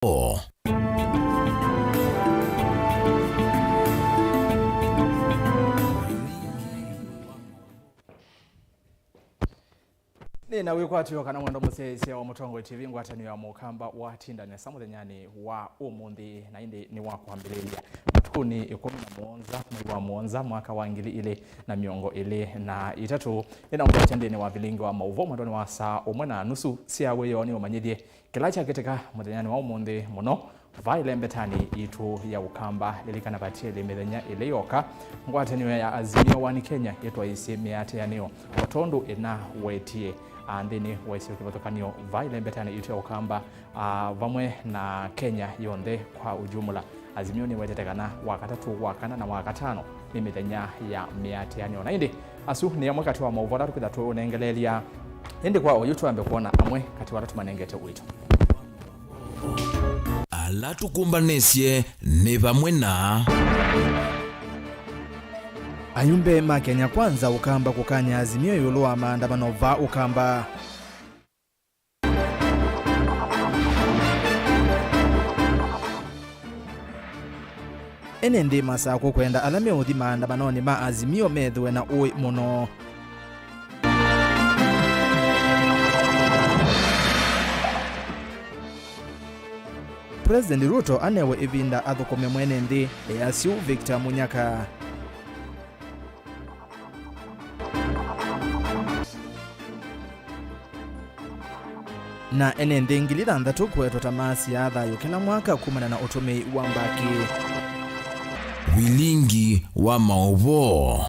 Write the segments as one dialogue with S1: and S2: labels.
S1: Na wikwatiyo kana mwendo musese wa Mutongo TV ngwatani ya mukamba wa tinda ne samuthenyani wa umundi na indi ni wakwambilia matukuni 17 mwezi wa Mwanza mwaka wa 2023 ina mutachendeni wa Vilingi wa Mauvoo mwandoni wa saa 1:30 siawe yoni umanyithie kilacha keteka muthenyani wa umundi muno vailembetani itu ya ukamba lilikana batie limethenya iliyoka ngwatani ya azimio wa Kenya yetwa isi miate yanio otondu ina wetie andini waisio kibatokanio vailembetani itu ya ukamba vamwe na Kenya yonde kwa ujumla azimio ni wetetekana wakatatu wakana na wakatano ni mithenya ya miate yanio na indi asu ni mwakati wa Mauvoo tukithatu unengelelia indi kwa oyutu ambe kuona amwe kati watatu manengete uito
S2: alatukumbanisye ni vamwe na
S3: ayumbe ma Kenya kwanza ukamba kukanya azimio yulu wa maandamano va ukamba ene ndi masako kwenda alame uthi maandamano ni ma azimio methwe na ui muno President Ruto anewe ivinda athukome mwene ndi yasiu Victor Munyaka na ene ndi ngilira nthatu kwetwa tamasi ya thayo kila mwaka kumana na utumii wa mbaki
S2: Vilingi wa Mauvoo.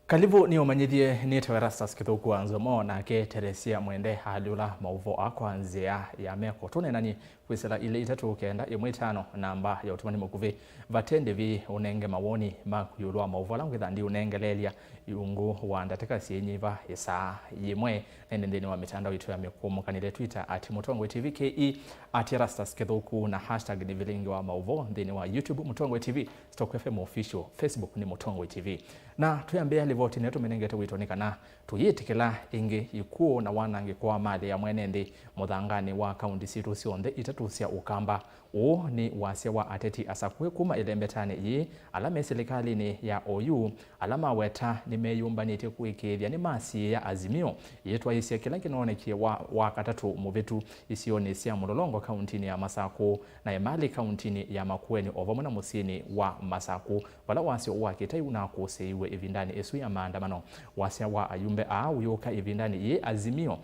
S1: Kalibu ni umanyithie nitwa ERASTUS kithuku NZOMO na ke Teresia mwende halula Mauvoo akwanzia ya meko tune nani kwisela ile itatu kenda imwitano namba ya utumani mukuvi vatende vi unenge mawoni makuyulwa Mauvoo langwitha ndi unengelelia yungu wandateka sienyiva isa yimwe nendeni wa mitandao itu ya mikumu kanile Twitter @Mutongo TV KE @ERASTUS kithuku na hashtag ni Vilingi wa Mauvoo ndeni wa YouTube Mutongo TV Stock FM official Facebook ni Mutongo TV na tuyambia livoti netu menengete witonikana tuyitikila ingi ikuo na wanangi kwa mali ya mwenendi muthangani wa kaunti situ sionde itatusia ukamba u ni wasia wa ateti asakwe kuma ilembetani yi alame serikali ni ya OU alama weta ni meyumbanite kuikithia ni masi ya azimio yetwa isia kila kinonekie wa katatu muvitu isioni sia mulolongo kauntini ya Masaku na emali kauntini ya Makueni ovamuna musini wa Masaku wala wasio wa kitai na kuseiwe ivindani esu ya maandamano wasia wa ayumbe uyoka ivindani ye azimio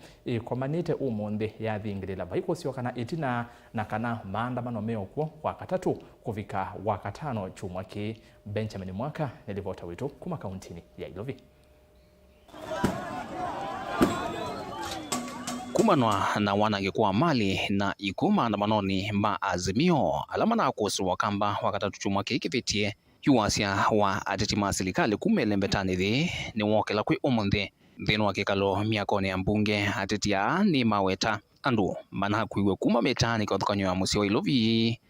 S1: komanite umonde ya thingirila vaiko sio kana itina na kana maandamano meokwo wakatatu kuvika wakatano chumwaki Benjamin Mwaka nilivota wito kuma kauntini ya Ilovi
S4: kumanwa na wanangi kwa mali na ikuma andamanoni ma azimio alama na kusuwa kamba wakatatu chumwaki kivitie yuwasia wa ateti ma serikali kumelembetani thi ni wokela kwi umundi thino wa kikalo miakoni ya mbunge atetia ni maweta andu mana kuiwe kuma metani kwa thukanyo ya musio Ilovi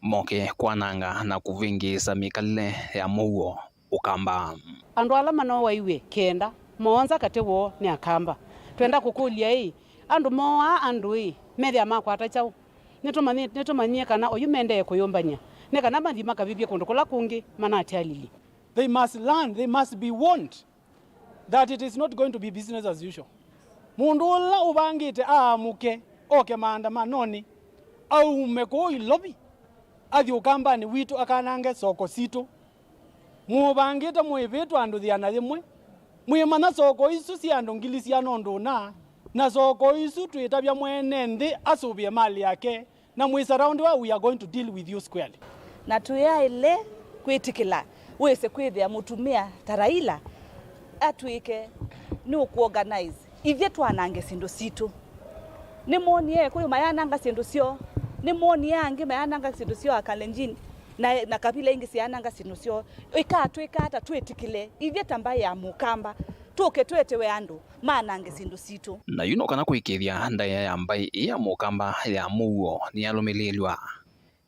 S4: moke kwananga na kuvingisa mikalile ya Mauvoo ukamba
S5: andu alama no waiwe kenda monza katewo ni akamba twenda kukulia andu moa andu methia makwata chao netumanyie kana oyu mende kuyombania ne kana mathi makavivie kundu kula kungi manati alili.
S6: They must learn, they must be warned that it is not going to be business as usual. Mundu ula ubangite amuke oke maandamanoni au meko Ilovi athi ukambani witu akanange soko sito mubangite mwivitu andu thiana thimwe mwimana soko isu si andu ngilisia nondu na soko isu tuitabia mwene nthi asubie mali yake na mwisaraundi wa we are going to deal with you squarely
S7: na tuya ile kwitikila wese kwithia mutumia taraila atwike ni ukuorganize ivye twanange sindu situ ni monie kuyo mayananga sindu sio ni monie ange mayananga sindu sio akalenjini na kapila ingi siyananga sindu sio ikatwika hata twetikile ivye tambaye ya mukamba tuke twetewe andu manange sindu situ
S4: na yuno kana kuikithia ndaya ya mbai ya mukamba ya Mauvoo ni alumililwa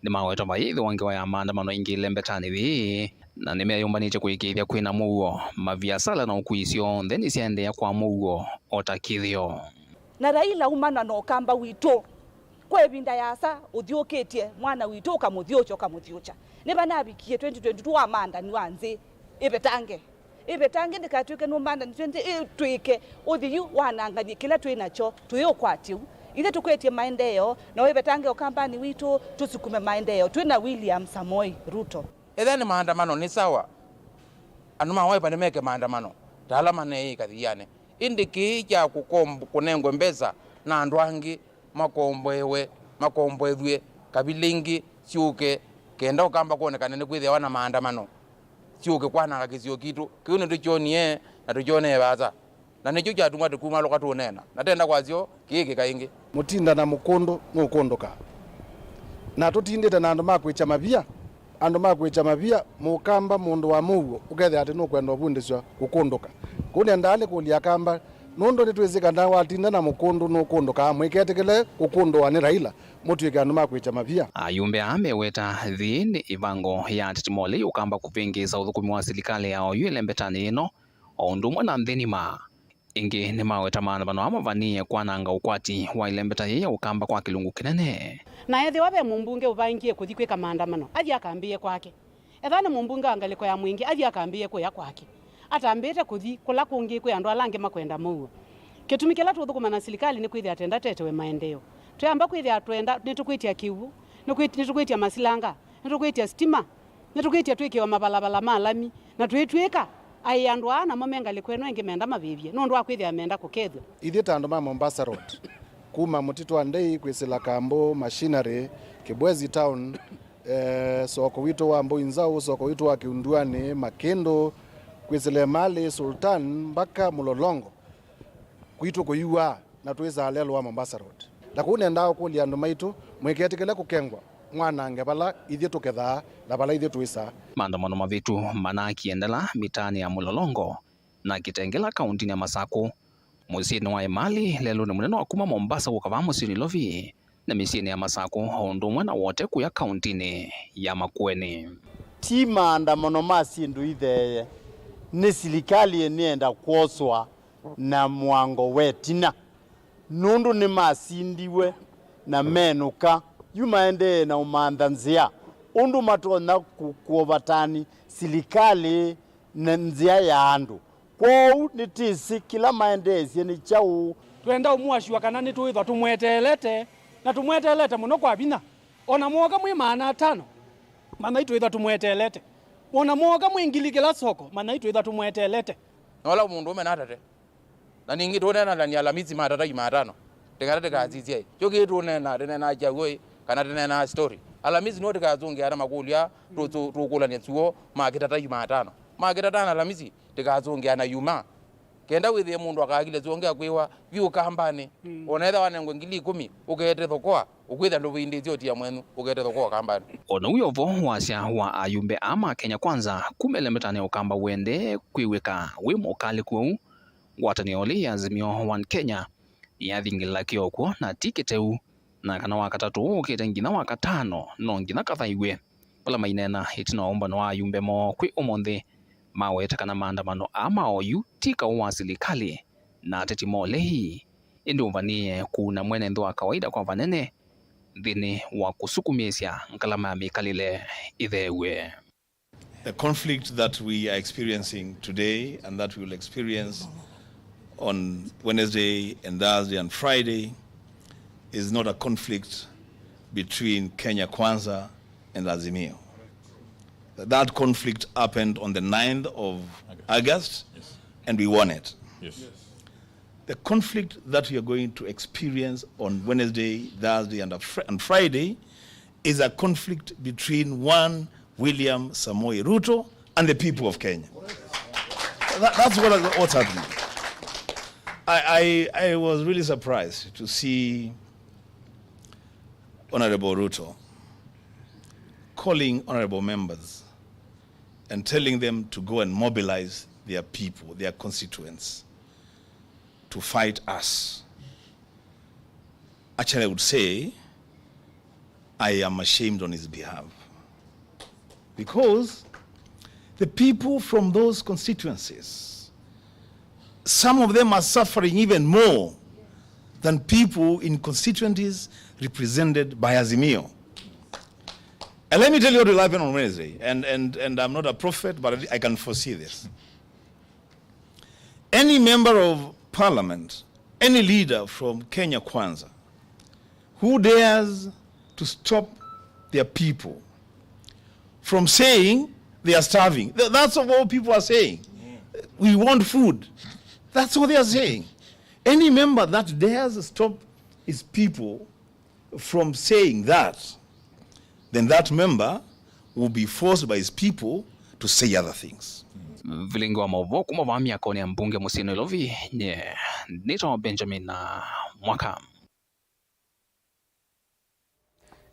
S4: ni maweta maithi wange wa ya maandamano ingi lembetani thi na nimeyumbanite kuikithia kwina Mauvoo maviasala na ukuisio ntheni siendea kwa Mauvoo otakithio
S7: na Raila umana no kamba wito kwa ebinda yasa uthioketie mwana wito kamuthiocha ne bana bikie 2022 amanda ni wanze ibetange ndikatuike no manda 20 twike uthiu wanangani kila twinacho tuyokwatiu ithe tukwetie maendeleo na ibetange okambani wito tusikume maendeleo twina William Samoei Ruto
S8: ethani maandamano ni sawa anuma waipa nimeke maandamano talama nei kathiane indiki kya kunengwe mbesa na andu angi makombwethwe kabilingi ciuke kenda ukamba kuonekana ni kwithia wana maandamano ciuke kwananga kisio kitu kiu ni tuchonie na tuchone baza na nicho kyatumwa tukuma loka tunena natenda kwazio kiki kaingi
S9: mutinda na mukondo nukondoka na tutindite na andu makwicha mavia mukamba mundu wa Mauvoo ukethe ati nukwenda bundiswa gukunduka kune ndale kulia kamba nondo nitwizika nda watinda na mukondo nukunduka mwiketekele gukundwa ni Raila mutwike andu makwicha mavia
S4: ayumbe ameweta thini ivango ya titimole ukamba kuvingiza uthukumi wa serikali yao yulembetani ino ondumwe na nthinima ingi ni maweta maandamano amavanie kwananga ukwati wa ilembeta ya ukamba kwa kilungu kinene
S5: na ethi wabe mumbunge uvangie kuthi kwika maandamano athi akambie kwake ethana mumbunge angaliko ya mwingi athi akambie kuya kwake atambite kuthi kula kungi kwi andu alange makwenda Mauvoo kitumi kila tuthukuma na serikali ni kwithia atenda tetewe maendeleo tuyamba kwithia twenda nitukwitia kiwu nitukwitia masilanga nitukwitia stima nitukwitia twikiwa mabalabala malami na twitwika ai andu ana momengaliko eno ingi menda mavivie nondu akwithia menda kukethwa
S9: ithi tandu ma Mombasa Road kuma mutitu wa ndei kwisila kambo machinery Kibwezi town soko wito wa Mboinzau soko wito wa Kiunduani Makendo kwisile mali Sultan mpaka Mulolongo kwitu kuyua na tuiza lelo wa Mombasa Road la kune ndao kuli andu maitu mweketikele kukengwa mwana ngebala ithi tuketha na bala ithi tuisa
S4: maandamano mavitu manakiendela mitani ya Mulolongo na Kitengela kaunti ya Masako musini wa Emali lelo ni munene wa kuma Mombasa gukava musini Lovi na misini ya Masako ondumwe na wote kuya kaunti ya Makueni
S10: ti maandamano masindu itheye ni serikali enienda kuoswa na mwango wetina nundu ni masindiwe na menuka yumaende na umandhanzia undu matona kuovatani serikali na nzia ya andu kwou nitisi kila maendezi ni chau
S6: twenda umuashwa kana ni tuithwa tumwetelete na tumwetelete muno kwa bina ona mwoga mwi maana 5 mana itwitha tumwetelete ona mwoga mwingilikila soko mana itwitha tumwetelete
S8: nola mundu umenatate na ningi tunena ndani Alhamisi matata Jumatano tekate kazizie choki tunena tena chagoi kana tena story Alhamisi no tekazungi ara makulia tukula netsuo makitata Jumatano makitata Alhamisi tekazungi ana yuma kenda withie mundu akagile zonge akwiwa vyu kambani onetha wanengwe ngili 10 ukete thokoa ukwitha nduvindi zioti ya mwenu ukete thokoa kambani
S4: ona uyovo wasya wa ayumbe ama Kenya Kwanza kumelemetane ukamba wende kwiwika wi mukali kweu watani oli ya Azimio One Kenya yathingila kioko na tiketeu na kana wakatatu ukite ngina wakatano no ngina kathaiwe pala mainena itina omba no ayumbe mo kwi umonde maweta kana maandamano ama oyu tika wa serikali na tetimole hii indi umvanie kuna mwenendo wa kawaida kwa vanene dhini wa kusukumesya nkalama ya mikalile ithewe.
S11: The conflict that we are experiencing today and that we will experience on Wednesday and Thursday and Friday is not a conflict between Kenya Kwanza and Azimio. That conflict happened on the 9th of August, yes. And we won it. Yes. The conflict that we are going to experience on Wednesday, Thursday, and Friday is a conflict between one William Samoei Ruto and the people of Kenya. That's what's happening. I was really surprised to see Honorable Ruto calling honorable members and telling them to go and mobilize their people, their constituents, to fight us. Actually, I would say I am ashamed on his behalf, because the people from those constituencies, some of them are suffering even more than people in constituencies represented by Azimio. And let me tell you what will happen on Wednesday. And I'm not a prophet, but I can foresee this. Any member of parliament, any leader from Kenya Kwanza, who dares to stop their people from saying they are starving. That's what all people are saying. We want food. That's what they are saying. Any member that dares stop his people from saying that, then that member will be forced by his people to say other things.
S4: Vilingi wa Mauvoo kumavamia koni ya mbunge Musino Ilovi nito Benjamin na mwaka.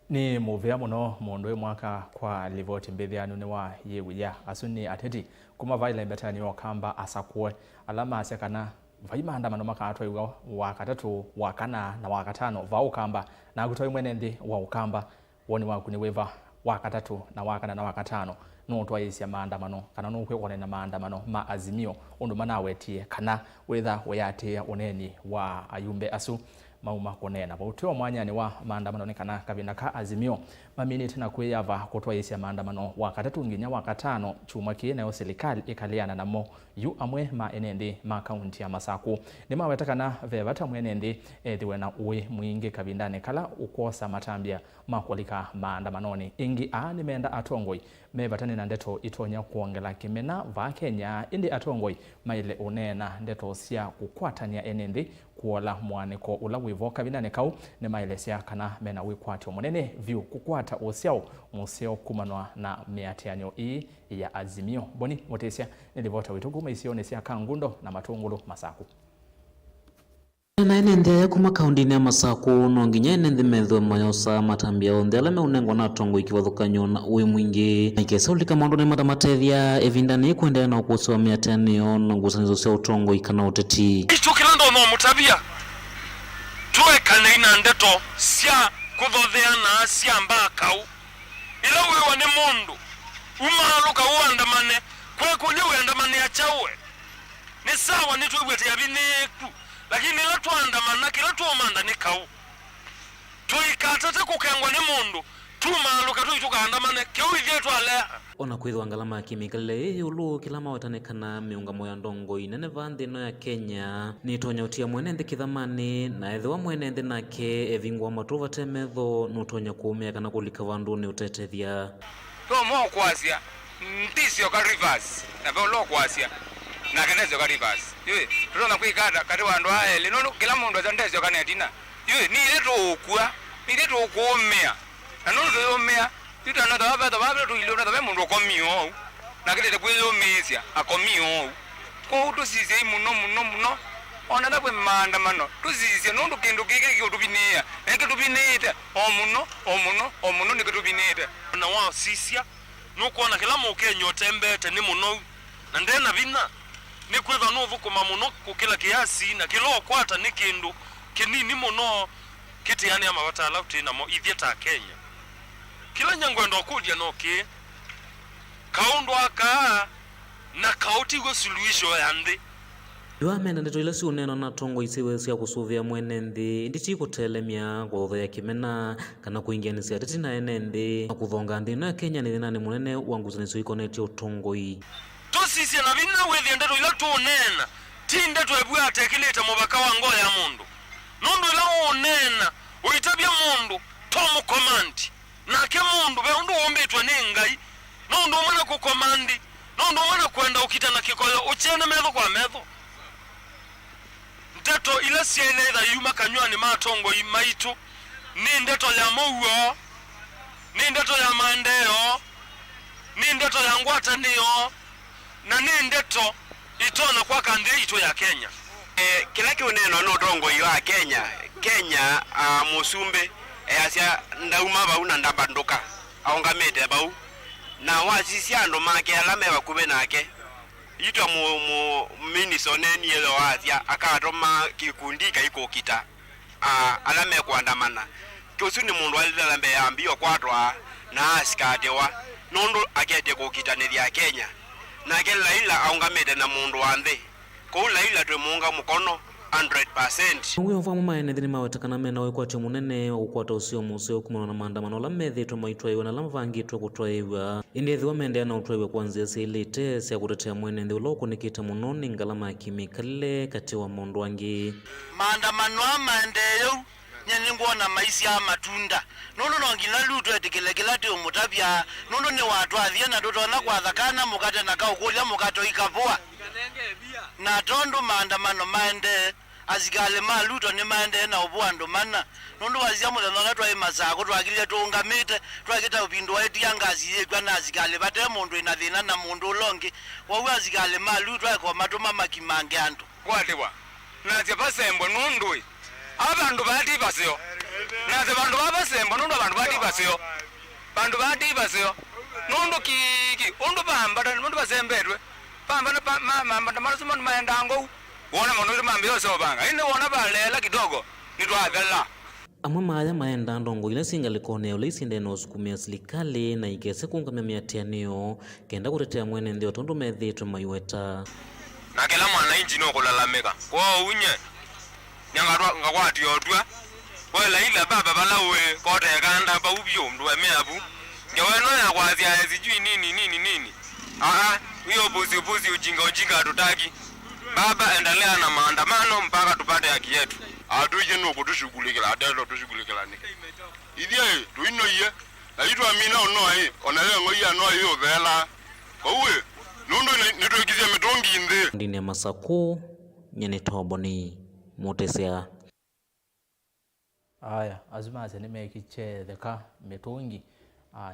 S1: Ni muvea muno mundu mwaka kwa livoti mbithianu ni wa yewiya asuni ateti kuma vaila mbetani wakamba asakwe alama asekana vaima andamano makatwa iwa wakatatu wakana na wakatano va ukamba na gutoi mwenendi wa ukamba woni wakuni weva wakatatu na wakana na wakatano no twaisia maandamano kana no kwekone na maandamano ma Azimio undu manawetie kana wetha weyatia uneni wa ayumbe asu mauma konena bautio mwanyani wa maandamano ni kana kabina ka Azimio mamini tena kweyava kutwaisia maandamano wakatatu nginya wakatano chuma kiene yo serikali ikaliana namo yu amwe ma enendi ma kaunti ya Masaku ni mawetakana vevata mwenendi thiwe na uwe mwingi kabindane kala ukosa matambia makwalika maandamanoni ingi ni menda atongoi mevatani na ndeto itonya kuongela kimena va Kenya indi atongoi maile unena ndeto sia kukwatania enendi kuola mwaniko ula wivoka binane kau ne maelesia kana mena wikwatio munene view kukwata osiao museo kumanwa na miatianyo ya Azimio boni motesia nilivota witugu maisione sia kangundo na matungulu Masaku
S12: na nende kuma kaundini ya Masaku no nginya nende medho mayosa matambia ondela me unengo na tongo ikivathukanyo na uwe mwingi ikesa ulika maundu ne matamatethia evindani kuendelea na ukuso wa miatanio na ngusanizo cia utongo ikana uteti
S13: ichukirando no mutabia tuwe kaneina ndeto cia kuthotheana cia mbakau ila wewa ni mundu umaluka uandamane kweku ni uandamane achawe ni sawa ni tuwete ya bineku lakini ila tuandamana kila tuomanda ni kau tuikatete kukengwa ni mundu tumaluka tuitukaandamane kiuithie twalea
S12: ona kwithwa ngalama ya kimikale yulu kila mawatanekana miungamo ya ndongo inene vanthi no ya Kenya ni tonya utia mwenende kithamani na ethwa mwenende nake evingwa matuva temetho nutonya kuumia kana kulika vandu ni utetethia
S8: to mo kwasia ntisio ka reverse na velo kwasia na kenezo ka reverse yeye tuna kuikata kati wandu aele no kila mundu azandezio kanetina yeye ni leto ukua ni leto ukuumia na no umia tita na daba daba tu ilo na daba mundu komio na kile tekwezo mesia akomio ko tusise muno ona na kwe maandamano tusise no ndukendo kike kitubinia ekitubinita omuno nikitubinita
S13: na wao sisia nuko na kila mukenyo tembete ni muno na ndena bina ni kweva no vukuma muno kukila kiasi na kilo kwata ni kindu kinini muno kiti yani ama watala utina mo ithieta Kenya kila nyangwendo kudia noki kaundo aka na kauti go suluhisho yandi
S12: Yua mena ndeto ila si uneno na tongo isiwe sia kusuvia mwenendi nditi kutelemia kwa ya kimena kana kuingia nisi ateti na enendi na kuthonga ndi na Kenya ni nani munene wanguzaniso ikoneti utongo hii
S13: tosisi na bina wethi ndeto ila tuonena ti ndeto ebuya atekilita mubaka wango ya mundu nundu ila unena uitabia mundu tomu komandi na ke mundu be undu ombetwa ningai nundu mwana kukomandi nundu mwana kwenda ukita na kikoyo uchene medho kwa medho ndeto ila siene idha yuma kanywani matongo imaitu ni ndeto ya Mauvoo ni ndeto ya maendeo ni ndeto ya ngwatanio na ni ndeto itona kwa kandi ito ya Kenya
S14: kila kiuneno no tongo ya Kenya musumbe asia ndauma bau na ndabanduka aongamete bau na wasisi ando make alame bakube nake itwa mu minisoneni yelo asia akatoma kikundi kaiko kita alame kuandamana kusuni mundu alilambe ambio kwatwa na askatewa nondo akete kokita ne ya Kenya na kela ila aongamete na mundu wande ko la ila twe munga mukono 100%.
S12: Mungu mfamu maene thini mawetakana mena wekwatio munene wa ukwata usio museo kumana na maandamano la methitwe maitwaiwe na lamvangitwe kutwaiwa indi ethiwa mendea na utwaiwe kwanzia silite sia kutetea mwene nthi uloko nikita muno ni ngalama ya kimikalile kati wa mundu wangi
S15: maandamano amaendeyo nyeni nguona maisi ya matunda nono nongina lutu etikile kilati umutabya nono ni watu athie na tutona kwa thakana mukate na kaukulia mukato ikavua na tondo maandamano maende azikale maluto ni maende na ubuando mana nondo wazia muthana twa imasako twakile tungamite twakita upindu wa etiangazi yekwa na azikale bate mundu ina thina na mundu ulongi wawe azikale maluto ako matuma makimange andu
S13: kwatibwa naze basembo nundwe abantu bati basyo naze bantu babasembo nundwe abantu bati basyo bantu bati basyo nundu kiki undu bamba nundu basembetwe pamba na marasuma maendango wona mundu mambio so banga ine wona balela kidogo nitwadala
S12: amwe maya maenda ndongo ile singalikone ule isinde no sukumia serikali na igese kungamia miatianio kenda kutetea mwene ndio tondu methitwe maiweta
S13: na kila mwananchi no kulalamika kwa unye nyangarwa ngakwati otwa wala ila baba balawe kote kanda ba ubyo mndu ameabu ngeweno ya kwazia sijui nini hiyo buzi ujinga hatutaki baba endelea na maandamano mpaka tupate haki yetu atuje no kutushughulikila adelo tushughulikila ni idie tuino ye na yitu amina ono ai onale ngoya no hiyo vela kowe nundo nitokizia mitongi inde
S12: ndine masaku nyene toboni motesea
S1: aya azumaze nimekiche theka mitongi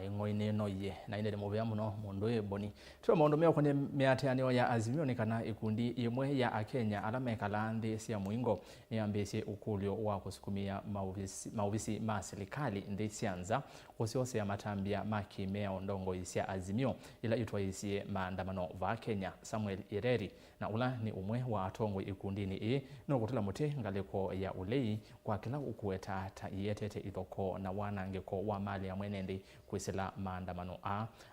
S1: ingoine no ye na ine mubya muno mundu eboni twa mundu mya kone miateanio ya azimio nikana ikundi imwe ya akenya alamekala nthi cia muingo niambecie ukulio wa kusukumia mauvisi ma serikali nthi cianza kusiose ya matambia makimea ondongo isia azimio ila itwaisie maandamano va Kenya Samuel Ireri na ula ni umwe wa atongo ikundini no kutula muti ngaliko ya ulei kwa kila ukueta ta yetete ithoko na wanangeko wa mali ya mwenendi kwisila maandamano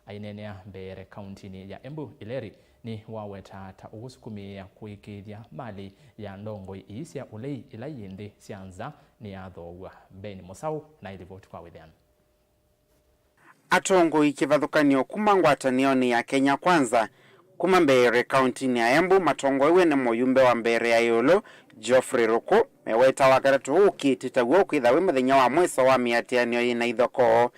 S1: ainenea mbere kauntini ya Embu. Ileri ni waweta ta ugusukumia kuikithia mali ya ndongo isia ulei ila yindi cianza ni yathogwa Beni Musau na ilivoti kwa withian
S16: atongo ikivathukanio kuma ngwatanioni ya Kenya Kwanza kuma mbere kauntini ya Embu matongo iwe ni muyumbe wa mbere ya yolo Geoffrey Ruku meweta wakati ukititaguo kwithawe muthenya wa mwiso wa miatianio ina ithoko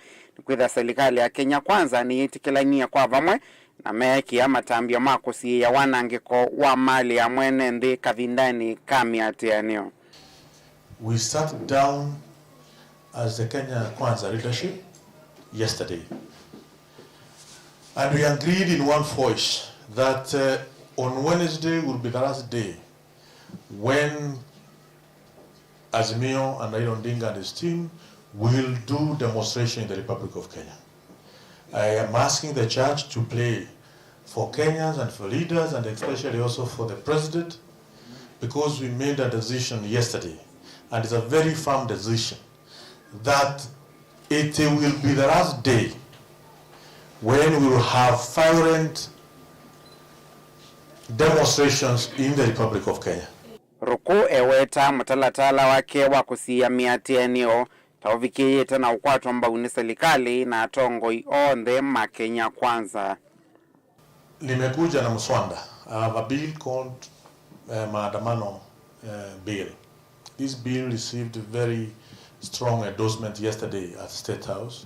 S16: kwitha serikali ya Kenya Kwanza ni itikilania kwa vamwe na mekia matambio makusi ya wanangiko wa mali ya mwene nthi kavindani ka miatianio.
S17: We sat down as the Kenya Kwanza leadership yesterday and we agreed in one voice that on Wednesday will be the last day when Azimio and Raila Odinga and his team will do demonstration in the Republic of Kenya. I am asking the church to pray for Kenyans and for leaders and especially also for the president, because we made a decision yesterday and it's a very firm decision that it will be the last day when we will have violent demonstrations in the Republic of Kenya.
S16: Ruku eweta mtalatala wake wa kusia miatianio tauvikie tena ukwato mbauni serikali na atongo ionde ma Kenya Kwanza.
S17: Nimekuja na mswanda. I have a bill called maandamano bill. This bill received very strong endorsement yesterday at State House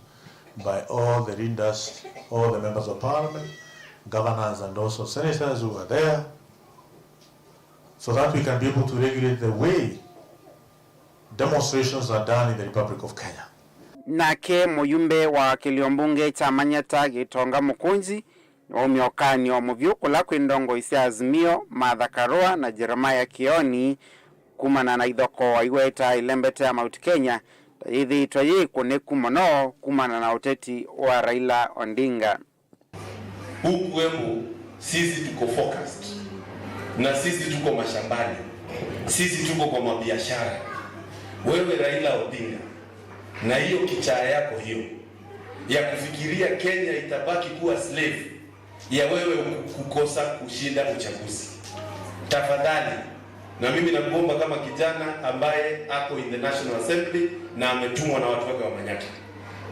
S17: by all the leaders, all the members of parliament, governors and also senators who are there, so that we can be able to regulate the way demonstrations are done in the Republic of Kenya.
S16: Nake muyumbe wa kiliombunge cha Manyata Gitonga Mukunji omiokani wa muvyukula kwindongo isia Azimio Martha Karua na Jeremiah Kioni kumana na ithoko wa iweta ilembete ya Mount Kenya ithi itwaye kuneku mono kumana na uteti wa Raila Odinga.
S18: Huku Embu sisi tuko focused na sisi tuko mashambani, sisi tuko kwa mabiashara. Wewe Raila Odinga na hiyo kichaa yako hiyo ya kufikiria Kenya itabaki kuwa slave ya wewe kukosa kushinda uchaguzi, tafadhali Na mimi nakuomba kama kijana ambaye ako in the National Assembly na ametumwa na watu wake wa Manyata,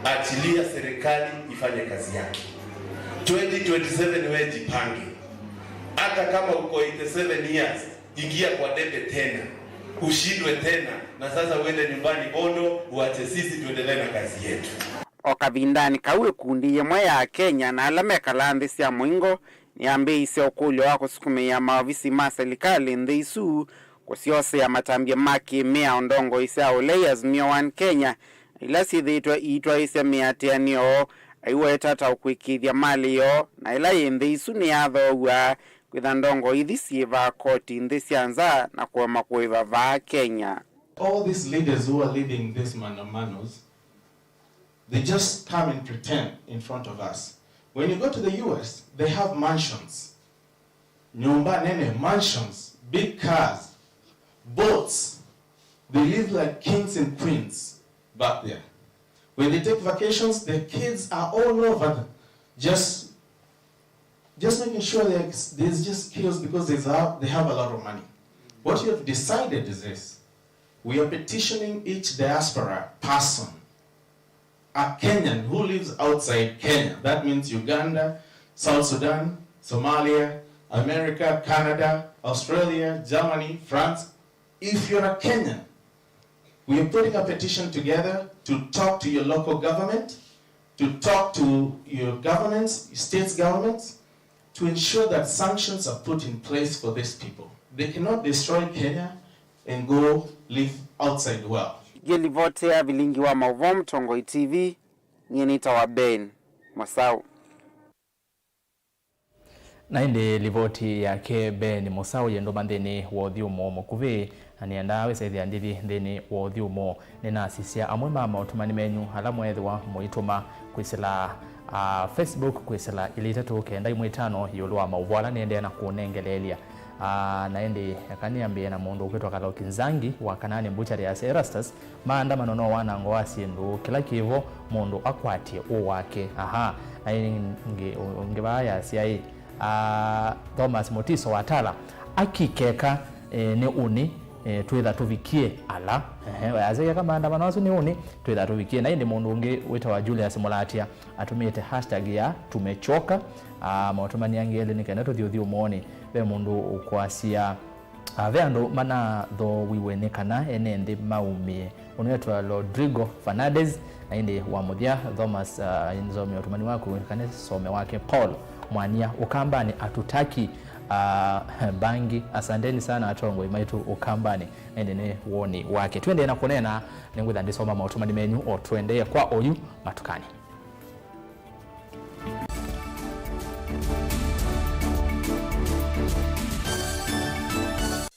S18: achilia serikali ifanye kazi yake. 2027 wewe jipange. Hata kama uko 87 years, ingia kwa debe tena, ushindwe tena, na sasa uende nyumbani Bondo, uache sisi tuendelee na kazi yetu.
S16: Okavindani kawe kundi yemwe ya Kenya na alame kalandhi cia mwingo niambe ise okulyo wako sukumia maofisi ma serikali ndhisu kusiose ya matambia maki mea ondongo ise layers mio one Kenya ila sithitwa itwa ise miatianio aiwe tata ukwikithia mali yo na ila ndhisu ni athowa kwitha ndongo ithi siva koti ndhisianza na kuoma kuiva va Kenya.
S19: All these leaders who are leading this manos, they just come and pretend in front of us. When you go to the US, they have mansions. Nyumba nene, mansions, big cars, boats. They live like kings and queens back there. When they take vacations, their kids are all over them. Just making sure there's just chaos because they have a lot of money. What you have decided is this. We are petitioning each diaspora person, a Kenyan who lives outside Kenya. That means Uganda, South Sudan, Somalia, America, Canada, Australia, Germany, France. If you're a Kenyan, we are putting a petition together to talk to your local government, to talk to your governments, states governments, to ensure that sanctions are put in place for these people. They cannot destroy Kenya and go live outside the world.
S16: Gelivote ya Vilingi wa Mauvoo Mtongoi TV, nyenita wa Ben Masau.
S1: Na indi livoti ya ke Ben Masau yendo mandeni wothiumo mukuvi anienda wesethia ndithi ndeni wothiumo nina asisia amwe mama otumani menyu ala mwethwa muituma kwisila Facebook kwisila ile 395 yolwa Mauvoo ala niende na kunengelelia na indi yakaniambia na mundu ukitwa kala ukinzangi wa Kanani mbuchari ya ERASTUS maandamano no wanango asindu kila kivo mundu akwatie uwake na ngibaya siai Thomas Motiso watala akikeka ni uni twitha tuvikie ala azeka kama maandamano asu ni uni twitha tuvikie na indi mundu ungi witwa Julius Mulatia atumite hashtag ya tumechoka mautumani angele nikenda tuthiuthumoni be mundu ukwasia veando mana tho wiwenekana enende maumie unetwa Rodrigo Fernandez na indi wa muthia Thomas NZOMO utumani wako kane some wake Paul mwania ukambani atutaki bangi. Asanteni sana atongo imaitu ukambani ende ne woni wake twende na kunena ningutha ndisoma mautumani menyu o twende kwa oyu matukani.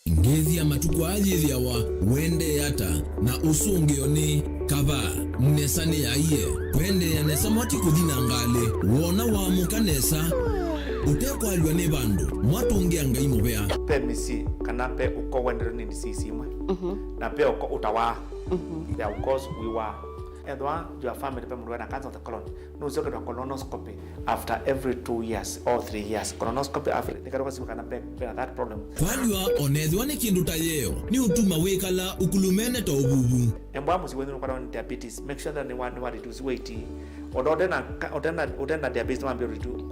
S2: Ngethia matuko athithiawa wende yata na usungio ni kava mnesane yaiye wende yanesa mwati kuthina ngale wona wa mukanesa utekwalwa ni bandu mwatungia ngai mubea
S20: pemisi kanape uko wendero ni disisi mwe na pe uko utawa ya because we were and your family pe mwana cancer of the colon no zoke do colonoscopy after every 2 years or 3 years colonoscopy after nikaro kasi kana pe that problem
S2: kwalwa onethwa ni kindu ta yeo ni utuma wekala ukulumene to ububu
S20: embwa musi wenu kwa diabetes make sure that they want to reduce weight odena diabetes mambe reduce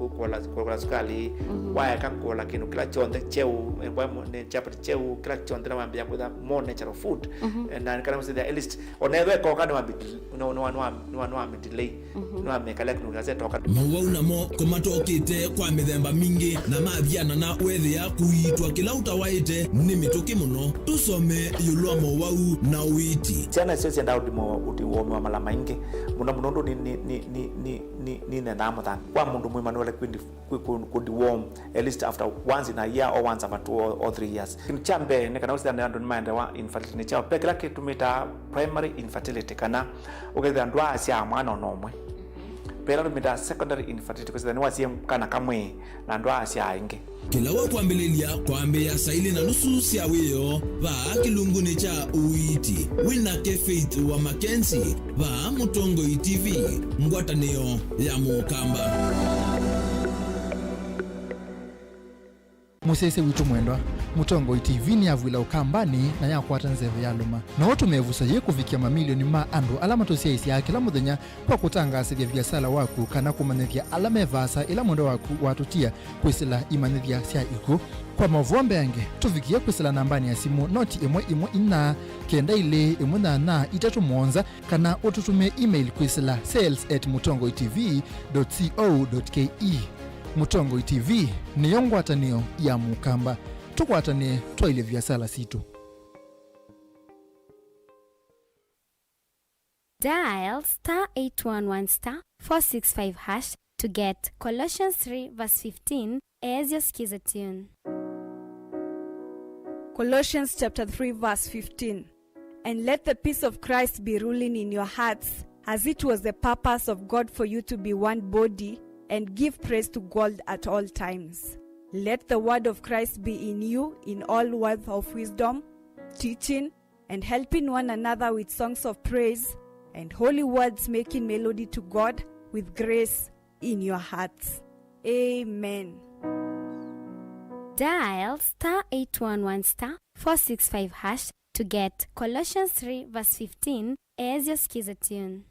S20: kwa sukali waya kankola kinu kila chonde cheu embwa ne chapati cheu kila chonde na mambe kwa more natural food and then kana musi at least onethwa ko kana mambe no delay no amekala kunugaze toka
S2: Mauvoo namo komatokite kwa mithemba mingi na mathiana na wethia kuitwa kila utawaite ni mituki muno tusome yulwa Mauvoo na uiti
S20: chana sio nda udiwo mala maingi muno ni nenda muthan kwa mundu mwima wale kwindi warm at least after once in a year or once after 2 or 3 years chambe ne kana usida ndo mind wa infertility ne cha pekala kitumita primary infertility kana uketha ndwa asia mwana nomwe pera tumita secondary infertility kwa ni wasie kana kamwe na ndwa asia inge
S2: kila wa kwambililia kwambia saili na nusu cia wiyo va kilunguni cha uiti WINAKE Faith wa Mackenzie va Mutongoi TV ngwatanio ya mukamba
S21: musese witu mwendwa Mutongo TV ni avwila ukambani na yakwata nzeve ya luma na otumevusa ye kuvikia mamilioni ma andu alama tosia isi ya kila muthenya kwa kutangasithia biasala waku kana kumanithia alame vasa ila mundo waku watutia kwisila imanithia sia iku kwa Mauvoo mbenge tuvikia kwisila nambani ya simu noti imwe ina kenda ile na itatu monza kana ututume email kwisila sales@mutongotv.co.ke. Mutongo TV ni yongwatanio ya mukamba tukwatane twaile biasala situ.
S22: Dial *811*465# to get Colossians 3:15 as your skiza tune.
S23: Colossians chapter 3 verse 15. And let the peace of Christ be ruling in your hearts, as it was the purpose of God for you to be one body and give praise to God at all times. Let the word of Christ be in you in all words of wisdom, teaching and helping one another with songs of praise and holy words, making melody to God with grace in your hearts. Amen.
S22: Dial *811*465# to get Colossians 3:15 as your skiza tune.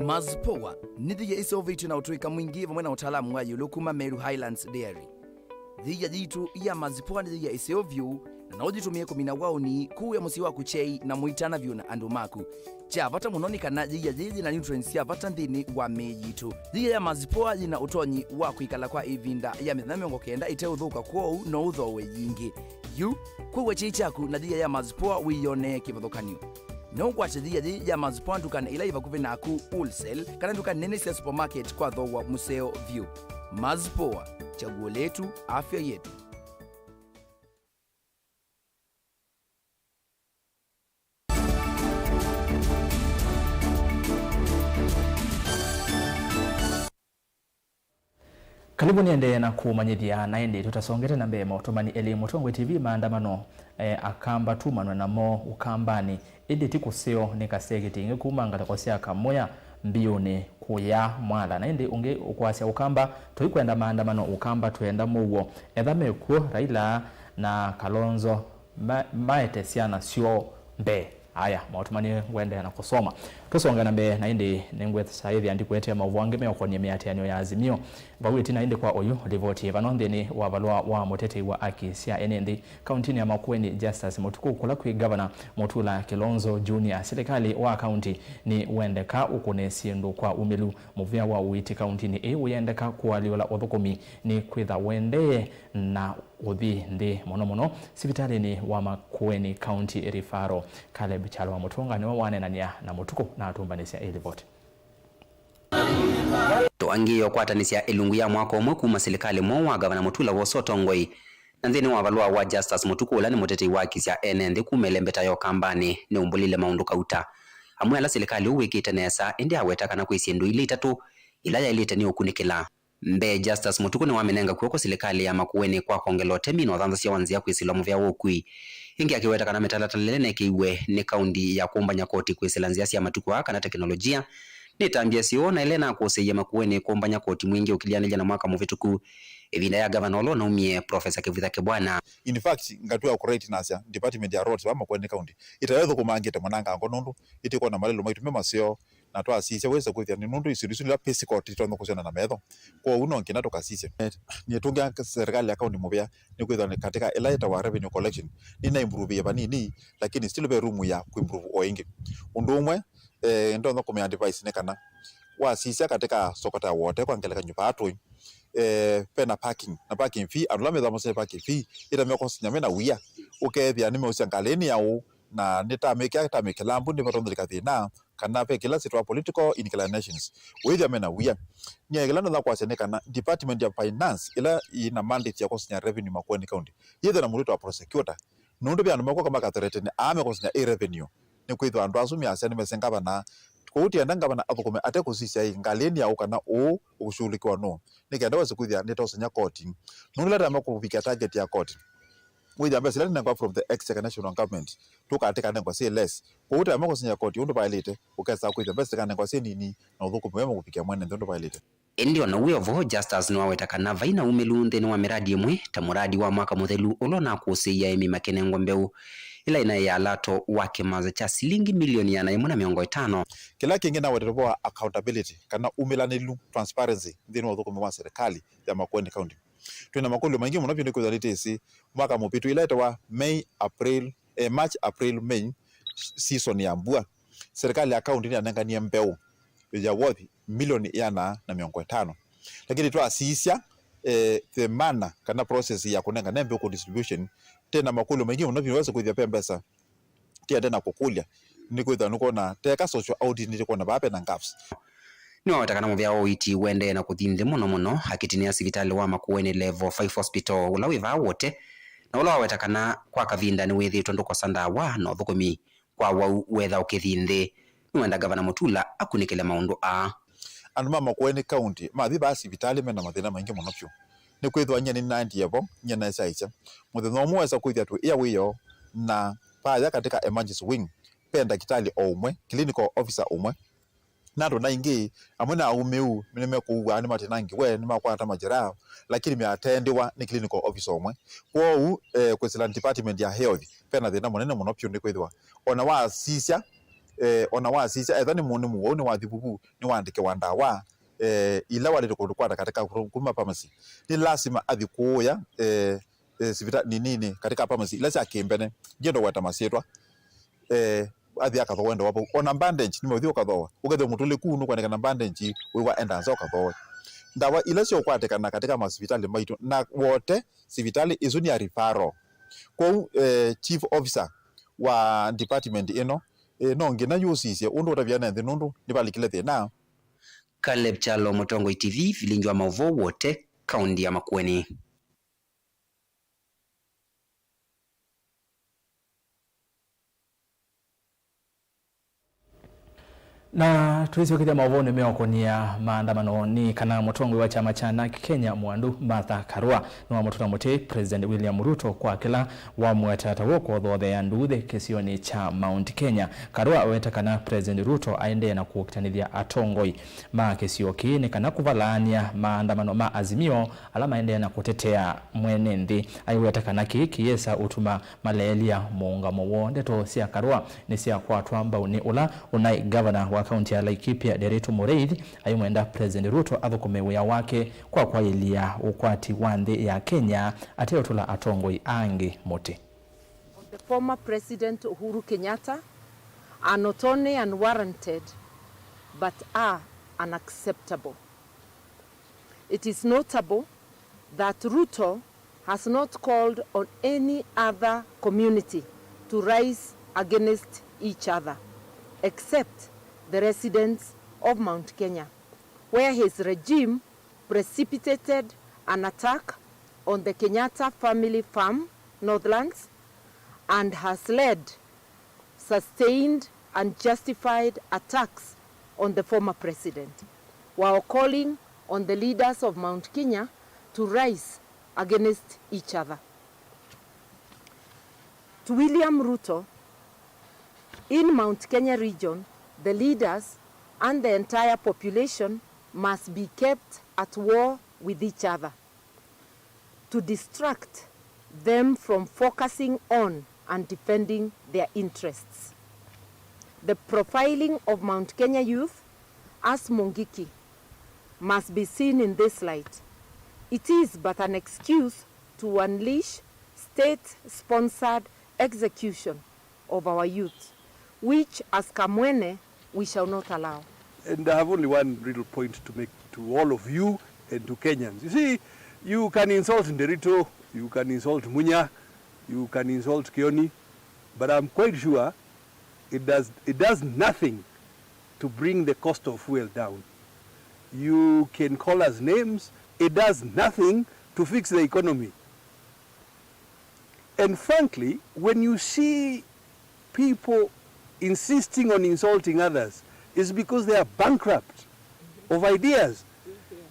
S24: Mazpoa nithiye isoviti na utuika mwingi vamwe na utaalamu wa yulu kuma Meru Highlands Dairy. Thiya jitu ya Mazpoa nithiye isovyu na nojitumie kumina wauni kuu ya musi wa kuchei na muitana vyu na andu maku. Cha vata munoni kana thiya jiji na nutrients ya vata nthini wa mejitu. Thiya ya Mazpoa yina utonyi wa kuikala kwa ivinda ya mithenya miongo kenda ite uthuka kwou no uthowe yingi. Yu kwewe chichaku na thiya ya Mazpoa wiyone kivuthukanio. No kwache thiya ya Mazpoa ndukana ila ivakuvi naku wholesale kana ndukana nene cia supermarket kwa thowa museo view. Mazpoa, chaguo letu, afya yetu.
S1: Karibu niende na kumanyithia na indi tutasongera na mbema utumani elimu Tongwe TV maandamano akamba tumanwa na mo ukambani indi tikuseo ni kasegeti inge kumanga takosia kamoya mbioni kuya mwala na indi unge ukwasya ukamba tuikwenda maandamano ukamba tuenda muwo ethame kuo Raila na Kalonzo maetesiana sio mbe. Aya, mautumani wende na kusoma. Tusonga na mbe na indi nengwe saithi andikuetea Mauvoo angeme okonie miatianio ya azimio. Vawiti na indi kwa oyu livoti vanondhini wa valua wa motete wa aki sia enendi kauntini ya Makueni Justice Mutuku kula kui governor Mutula Kilonzo Junior. Serikali wa kaunti ni uendeka ukonesi ndu kwa umilu muvia wa uiti kauntini uendeka kuwaliola uthukumi ni kwitha wende na uthi ndi mono sibitali ni wa Makueni County Rifaro. Caleb Chalo wa Mutunga ni wawanenania na Mutuku na atumbanisia ilivoti.
S25: Toangiyo kwatanisia ilungu ya mwaka umwe kuma serikali mwa gavana Mutula Wosotongoi na nthini wa valua wa Justice Mutuku ula ni muteti wa kisia enendi kumelembeta yo kambani ni umbulile maundu kauta amwe ala serikali uwikite nesa indi aweta kana kwisi ndu ili itatu ila ya ilite ni ukunikila mbe Justice Mutuku ni wamenenga kuoko serikali ya Makueni kwa kongelote mino thantha cia wanzia kwisila muvya wokui ingi akiweta kana metalatalele kiwe ni kaundi ya kumbanya koti kwisila nzia cia matuku kana teknolojia nitambia siona ile na kuseya Makueni kumbanya koti mwingi ukilianile na mwaka muvituku evinda ya governor lo na umie Professor Kivutha Kibwana.
S26: In fact ngatu ya correct nasya department ya roads wa Makueni county itaweza kumangita mwananga ngonundu itiko na malelo maitu masio na twa sisi weza kuthia ni nundu isirisu la pesi court itondo kusiana na metho kwa uno ngina toka sisi ni tunga serikali ya county mubya ni kwitha katika elita wa revenue collection ina improve ya nini lakini still be room ya kuimprove oingi undu umwe ndo kumya advice ne kana wa sisi katika sokota wote kwa ngeleka nyumba atu pena parking na parking fee alame za mose parking fee ita meko sinyame na wia ukethia ni meusia ngaleni yao na nitameke lambu ni batondika thina kana pe kila sitwa political inclinations withia mena wia ni egela na kwa sene kana department ya finance ila ina mandate ya kusinya revenue Makueni county yetha na murito wa prosecutor nundu bya numako kama katerete ni ame kusinya revenue ni kwithwa andu asumi asene mesenga bana kuti andanga bana athukome ate kusisia ngaleni ya ukana o ushughulikiwa no nikenda wase kuthia nitosinya court nundu la tama kufikia target ya court withia mbese lati nangwa from the exchequer national government tukatika nangwa say less kuti ama kusinya court undu bailete ukesa kwithia mbese kana nangwa say nini na uthukome wema kufikia mwene ndu bailete
S25: Ndio na Mauvoo Justus no awetakana vaina umilu nthini wa miradi imwe ta muradi wa mwaka muthelu ulona kusiia imi makenengo mbeu ila ina ya lato wa kimaza cha silingi milioni ya 150.
S26: Kila kingi na weterewa accountability kana umilanilu transparency nthini wa thukumi wa serikali ya Makueni County. Twina makulu maingi muno byone kuzalitisi mwaka mupitu ila itawa March April May season ya mbua serikali ya county ni anangania mbeu ya worth milioni yana na 50, lakini tu asisia the manner kana process ya kunenga nembe ko distribution tena makulu mengi unavyoweza kuithia pembesa tia tena kukulia ni kuitha nuko na teka social audit ni ko na bape na gaps
S25: no watakana muvya oiti wende na kuthinde muno hakitinia sivitali wa Makueni level 5 hospital ulawiva wote na ula watakana kwa kavinda ni withi tonduko sandawa no thukumi kwa wetha ukithinde nwenda gavana Mutula akunikele maundu
S26: andu Makueni County mathi ba sivitali mena mathina maingi muno pyu ni kwithwa nyene 90 yabo nyene saicha muthenya umwe wesa kwithia tu iya wiyo na paya katika emergency wing penda kitali omwe clinical officer omwe nando na ingi amuna umeu mineme kuwa ni matinangi we ni makwata majira lakini miatendewa ni clinical officer omwe kwou kwesila department ya health pena thina munene muno pyu ni kwithwa ona wa sisya ethani muni muone wa thibubu ni wandike wandawa ila wale kukwata katika kuma pharmacy ni lazima athikuya sivita nini katika pharmacy ila cha kimbene jendo wata masietwa athi akatho wapo ona bandage ni muthio katho ugethe mutule kunu kwa kana bandage wiwa enda nzo katho ndawa ila sio kwatekana katika hospitali maitu na wote hospitali izo ni referral kwa chief officer wa department ino no ngina yusise undu utaviana nthi nundu nibalikile thina.
S25: Caleb Chalo, Mutongo TV, Vilingi wa Mauvoo wote kaunti ya Makueni.
S1: Na tuizokithia Mauvoo ni meokonia maandamano ni kana mutongwe wa chama cha NZOMO Kenya Mwandu Martha Karua no mutuna muti President William Ruto kwa kila wa mwetata woko thothe ya nduthe kisioni cha Mount Kenya. Karua weta kana President Ruto aende na kukitanithia atongoi ma kisio kini kana kuvalania maandamano ma azimio alama ende na kutetea mwenendi aiweta kana kiyesa utuma malelia muungamo wo ndeto sia Karua ni sia kwa twamba uni ula unai governor wa kaunti ya Laikipia Deretu Mureithi ayumwenda President Ruto athukumewe wake kwa ilia ukwati wande ya Kenya ateyotula atongoi angi muti.
S3: The former President Uhuru Kenyatta are not only unwarranted but are unacceptable. It is notable that Ruto has not called on any other community to rise against each other except the residents of Mount Kenya, where his regime precipitated an attack on the Kenyatta family farm, Northlands, and has led sustained and justified attacks on the former president, while calling on the leaders of Mount Kenya to rise against each other. To William Ruto, in Mount Kenya region, the leaders and the entire population must be kept at war with each other to distract them from focusing on and defending their interests. The profiling of Mount Kenya youth as Mungiki must be seen in this light. It is but an excuse to unleash state-sponsored execution of our youth, which as Kamwene we shall not allow.
S5: And I have only one little point to make to all of you and to Kenyans. You see, you can insult Nderito, you can insult Munya, you can insult Kioni, but I'm quite sure it does nothing to bring the cost of fuel down. You can call us names, it does nothing to fix the economy. And frankly, when you see people insisting on insulting others, is because they are bankrupt of ideas.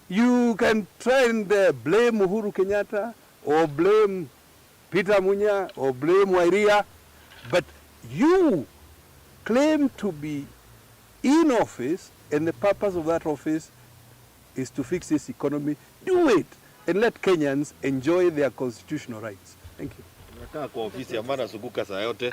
S5: You can try and blame Uhuru Kenyatta or blame Peter Munya or blame Wairia, but you claim to be in office and the purpose of that office is to fix this economy. Do it and let Kenyans enjoy their constitutional rights. Thank you.
S4: Nakaa kwa ofisi ambayo nazunguka saa yote.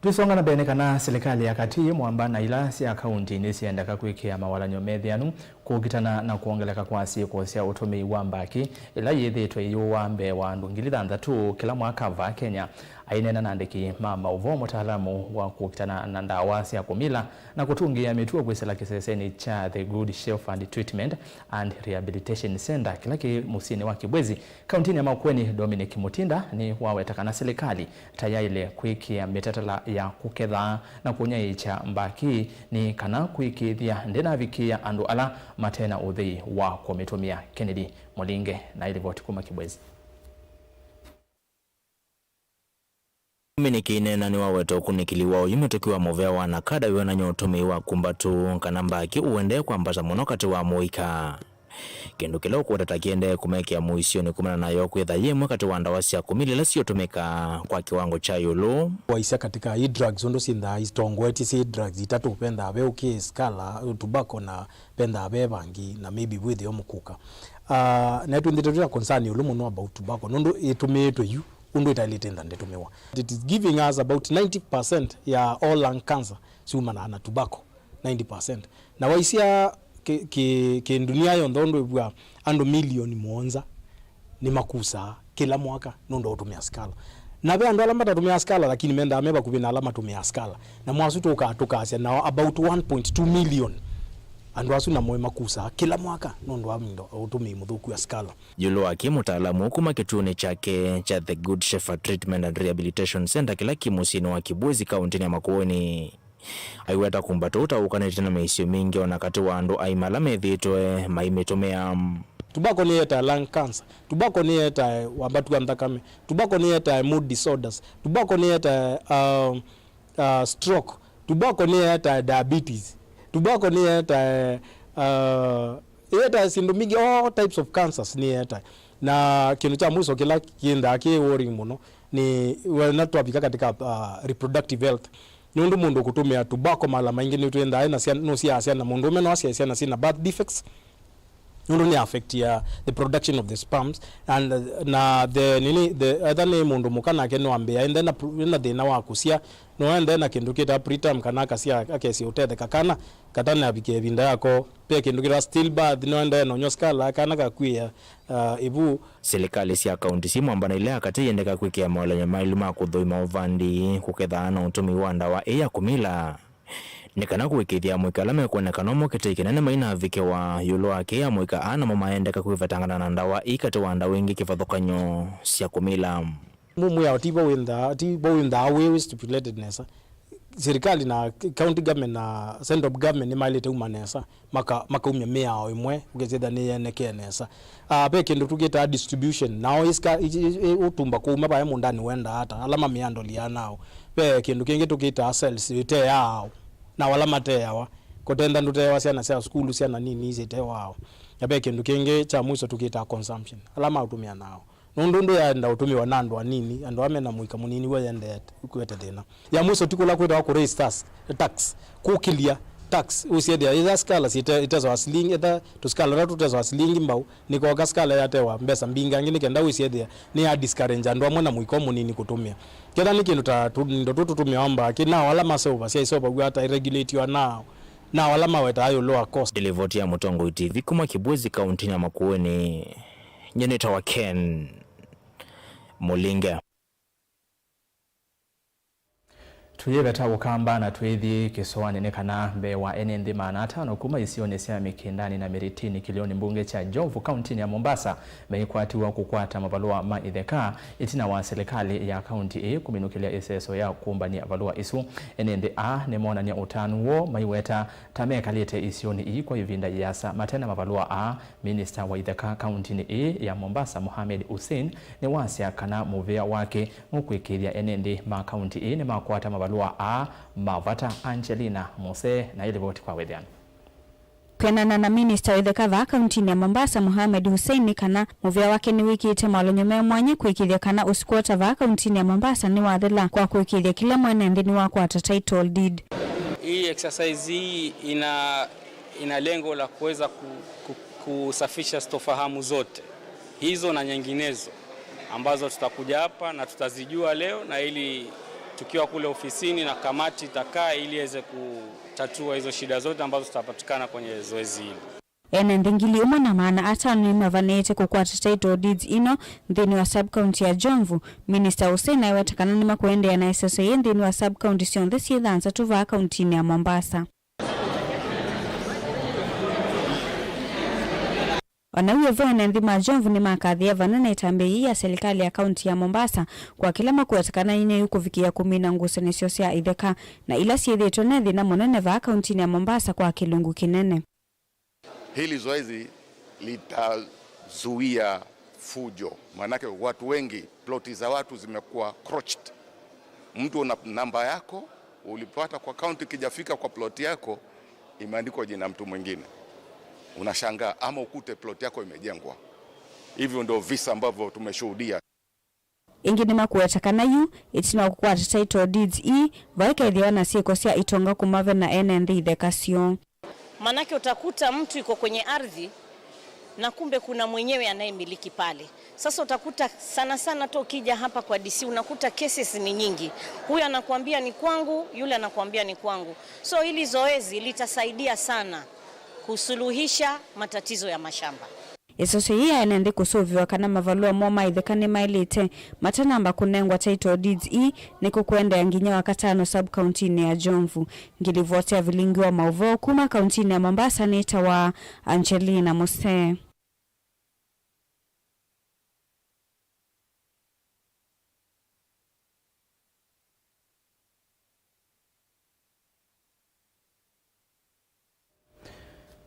S1: Twisonga na bene kana serikali ya kati mwambana ila sia kaunti nisiendeka kwikia mawalanyo methianu kugitana na kuongeleka kwa siku cia utumi wa mbaki ila yithitwe yuwambe wa ndungili thanthatu kila mwaka va Kenya ainena nandiki Mauvoo mutaalamu wa kugitana na ndawa cia kumila na kutungia mituo kwisela kiseseni cha The Good Shelf and Treatment and Rehabilitation Center kilaki musini wa Kibwezi kauntini ya Makueni. Dominic Mutinda ni wawetakana serikali tayaile kwikia mitatala ya kuketha na kunyaicha mbaki ni kana kwikithia ndena vikia andu ala matena uthii wa kumitumia. Kennedy Molinge na ilivoti kuma Kibwezi.
S6: Dominic inena ni waweto kunikiliwa uyumetokiwa Mauvoo na kada yona nyotumiwa kumbatu kana mbaki uende kwambaza muno kati wa muika kendo kilo kuwata kiende kumekia muisio ni kumana na yoku edha yemwe kati wa ndawa cia kumili la tumeka kwa kiwango cha yulu
S7: waisa katika hii drugs ondo sinda istongweti si drugs itatu upenda abe uki skala tobacco na penda abe bangi na maybe with yo mukuka na tu ndito concern yulu muno about tobacco nondo itumeto yu undo italitenda ndetumewa. It is giving us about 90% ya all lung cancer sumana na tobacco 90%. Na waisia ke dunia yondo bwa ando milioni monza ni makusa kila mwaka nondo utumia skala na be ando alama tatumia skala lakini menda ameba kubina alama tumia skala na mwasu tukasya na about 1.2 million ando asu na moyo makusa kila mwaka nondo amindo utumia mudhuku ya skala.
S6: Yulo aki mutaalamu kuma kituni chake cha The Good Shelf Treatment and Rehabilitation Center kila kimusino wa Kibwezi kauntini ya Makueni aiweta kumbatu utaukane tena meisio mingi wanakati wa andu aimala methitwe maimetumea
S7: tobacco ni eta lung cancer, tobacco ni eta wambatu andakame, tobacco ni eta mood disorders, tobacco ni eta stroke, tobacco ni eta diabetes, tobacco ni eta sindu mingi all types of cancers ni eta na kinu cha mwiso kila kienda ake worry muno ni wanatuapika katika reproductive health. Nundu mundu kutumia tobacco mala maingi ni tuenda na no sia na mundu meno asia na sina birth defects nundu ni affect ya the production of the sperms and na the other name mundu mukana ke no ambia and then na de na wakusia no and then akindukita preterm kana kasia akesi utete kakana katana abike binda yako pe kindukira stillbirth no and then onyoskala kana kakwia ibu
S6: serikali cia kaunti si mwambana ile akati yendeka kwikia mawalanya mailuma kuthoima ovandi kuketha na utumi wa ndawa ya kumila nikana kuwikithia mwika lame kuonekana mokete kinene maina vike wa yulo wake ya mwika ana mamaendeka kuivatangana na ndawa ikate wa ndawa ingi kivathukanyo cia kumila
S7: mumu ya tibo winda awe stipulatedness serikali na county government na central government ni malete umanesa maka umya mea o imwe ugezeda ni yenekenesa pe kindu tugeta distribution now iska utumba kuma ba mundani wenda hata alama miando lianao pe kindu kingi tugeta cells ite yao na wala matewa kotenda ndutewa siana sia school siana nini izete wao yabe kindu kingi cha mwiso tukita consumption alama utumia nao nundu ya nda utumiwa nando nini ando amena muika munini we yende kuweta thina ya mwiso tikula kwenda ku raise tax kukilia tax usiede ya skala itezo aslingi eta to skala ratu tezo aslingi mbau niko ga skala yatewa mbesa mbinga ngini kenda usiede ni ya discourage ando amona muiko munini kutumia kenda nikindu ta ndo tutumia amba kina wala masoba sia isoba gwata irregulate you now na wala maweta ayo lower cost.
S6: Delivoti ya Mutongo TV kuma Kibwezi kauntini ya Makueni nyeneta wa Ken Molinga.
S1: Tuyebeta ukamba na twethi kisoani nekana mbe wa NND manata no kuma isione sia mikindani na meritini kilioni mbunge cha Jovu kaunti ya Mombasa meikwati wa kukwata mabalua maidheka itina wa serikali ya kaunti kuminukilia SSO ya kumbani abalua isu NND ne mona nya utanu wo maiweta tameka lete isioni kwa yuvinda yasa matena mabalua minister wa idheka kaunti ya Mombasa Mohamed Hussein ne wasia kana muvea wake mukwikilia NND ma kaunti ne makwata mabalua Mavata Angelina Mose na ile voti kwa wedhian.
S9: Kwenana na minister wa kadha kaunti ya Mombasa Mohamed Hussein kana muvia wake ni wiki ite malonyome mwanya kuikithia kana usikwota va kaunti ya Mombasa ni wathela kwa kuikithia kila mwana ndini wako ata title deed.
S8: Hii exercise hii ina lengo la kuweza kusafisha stofahamu zote hizo na nyinginezo ambazo tutakuja hapa na tutazijua leo, na ili tukiwa kule ofisini na kamati itakaa ili iweze kutatua hizo shida zote ambazo zitapatikana kwenye zoezi hili.
S9: Ndingili umana maana atanu mavanete kukwata title deeds ino ndini wa sub-county ya Jomvu. Minister Hussein aiwetakana nima kuendea na SSA ndini wa sub-county sionde siedhansa tuva county ya Mombasa. Wanauye vene ndima Jomvu ni makadhi ya vanana itambe ya serikali ya kaunti ya Mombasa kwa kila makuwetakana ine yuko vikia 10 na nguso nesiosia idheka na ila siedhe itonethi na monene va kaunti ya Mombasa kwa kilungu kinene.
S10: Hili zoezi litazuia fujo, manake watu wengi, ploti za watu zimekuwa croched. Mtu una namba yako, ulipata kwa county, kijafika kwa ploti yako imeandikwa jina mtu mwingine. Unashangaa ama ukute ploti yako imejengwa. Hivyo ndio visa ambavyo tumeshuhudia.
S9: Ingine makuwetakana yu itina kukwata title deeds vaika idhiwana siekosia itonga kumave na NND idhekasio.
S11: Manake utakuta mtu yuko kwenye ardhi na kumbe kuna mwenyewe anayemiliki pale. Sasa utakuta sana to ukija hapa kwa DC unakuta cases ni nyingi. Huyu anakuambia ni kwangu, yule anakuambia ni kwangu. So hili zoezi litasaidia sana kusuluhisha matatizo ya mashamba.
S9: Esosia yanende kusuviwa kana mavalua moma idhekane mailite matanamba kunengwa title deeds ni kukwenda yanginya wakatano sub-county ya Jomvu. Ngilivote ya Vilingi wa Mauvoo kuma county ya Mombasa nita wa Angelina Mose.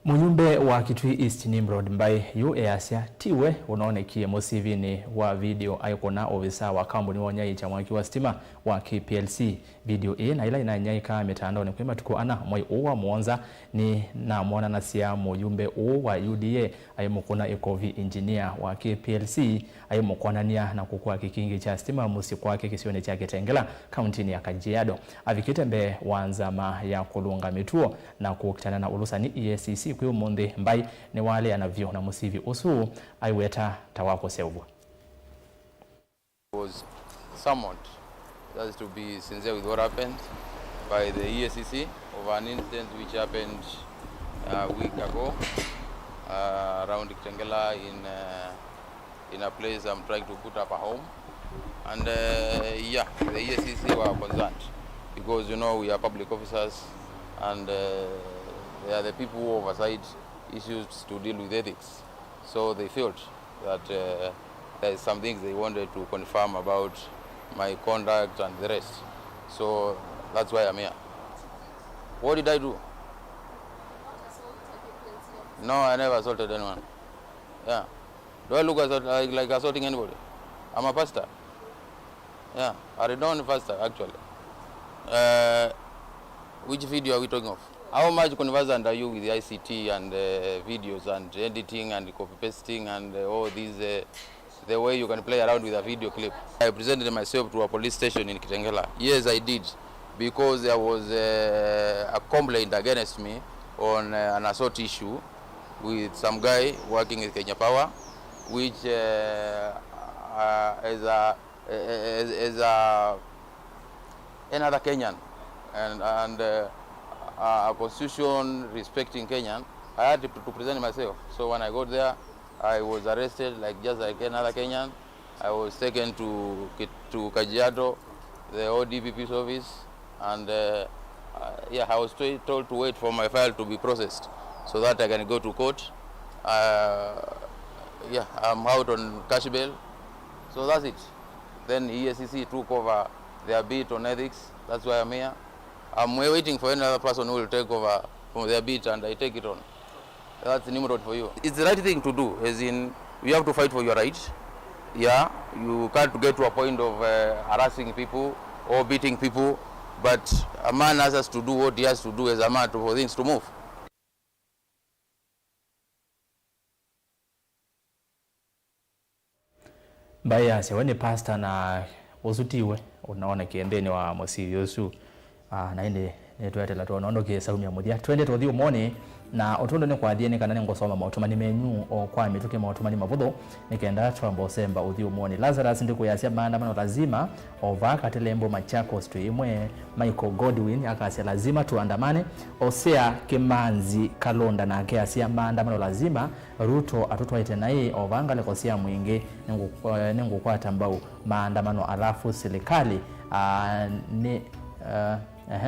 S1: Muyumbe wa Kitui East Nimrod mbaye yu easia tiwe unaonekie musivini wa video aikona ofisa wa kampuni wa nyai cha mwaki wa stima wa KPLC. Video na ila inanyaika mitandaoni kwema tuko ana mwai uwa muonza ni na mwana na siya muyumbe wa UDA ayemukuna ekovi engineer wa KPLC ayemukonania na kukua kikingi cha stima musi kwake kisione cha Kitengela kauntini ya Kajiado. Avikitembe wanzama ya kulunga mituo na kukutana na ulusani EACC kwa monde mbai ni wale anavyo na musivi usu aiweta tawako sevwa.
S13: Was summoned just to be sincere with what happened by the EACC of an incident which happened a week ago around Kitengela in a place I'm trying to put up a home, and yeah, the EACC were concerned because, you know, we are public officers and they are the people who oversight issues to deal with ethics. So they felt that there is some things they wanted to confirm about my conduct and the rest. So that's why I'm here. What did I do? No, I never assaulted anyone. Yeah. Do I look like assaulting anybody? I'm a pastor. Yeah, a renowned pastor actually. Which video are we talking of? How much conversant are you with the ICT and videos and editing and copy pasting and all these, the way you can play around with a video clip? I presented myself to a police station in Kitengela. Yes, I did, because there was a complaint against me on an assault issue with some guy working with Kenya Power, which is another Kenyan and a constitution respecting Kenyan. I had to present myself. So when I got there, I was arrested just like another Kenyan. I was taken to Kajiado, the ODPP's office, and yeah, I was told to wait for my file to be processed so that I can go to court. Yeah, I'm out on cash bail. So that's it. Then EACC took over their beat on ethics. That's why I'm here. I'm waiting for another person who will take over from their beat and I take it on. That's Nimrod for you. It's the right thing to do, as in we have to fight for your rights. Yeah, you can't get to a point of harassing people or beating people, but a man has to do what he has to do as a man for things to move.
S1: Baya seweni pastor na uzutiwe unaona kiembeni wa Mosiri Yosu na ende twetela tuonondo kisaumia muthia twende tuthi umoni na utundo ni kwathie kana ni ngosoma mautumani menyu o kwa mituke mautumani mavuthu nikenda twamba semba uthi umoni Lazarus ndi kuyasia maandamano lazima ovaka telembo Machakos tuimwe Michael Godwin akasia lazima tuandamane Osea Kimanzi Kalonda na akiasia maandamano lazima Ruto atutwaite naye ovangale kosia mwingi ningu kwata mbau maandamano alafu serikali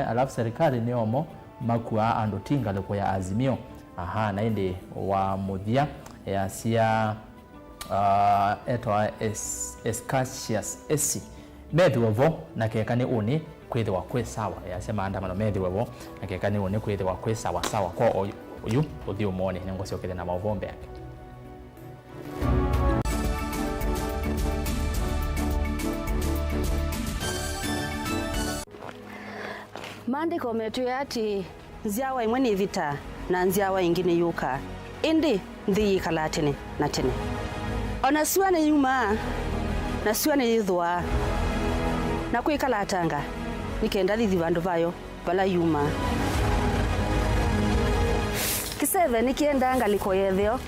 S1: alafu serikali ni omo makua andotinga leko ya azimio na indi wa muthia ya sia etwa Escasius esi medhiwevo na kekani uni kwithe wa kwe sawa ya sema andamano medhiwevo na kekani uni kwithe wa kwe sawa sawa kwa uyu uthi umoni ningosio kile na Mauvoo yake
S12: Maandiko metu ati nziawa imwe ni vita na nziawa ingine yuka indi nthi kalatini na tene ona suane yuma na suane yithwa na kwikalatanga nikenda thithi vandu vayo vala yuma kiseve nikienda ngaliko yetheo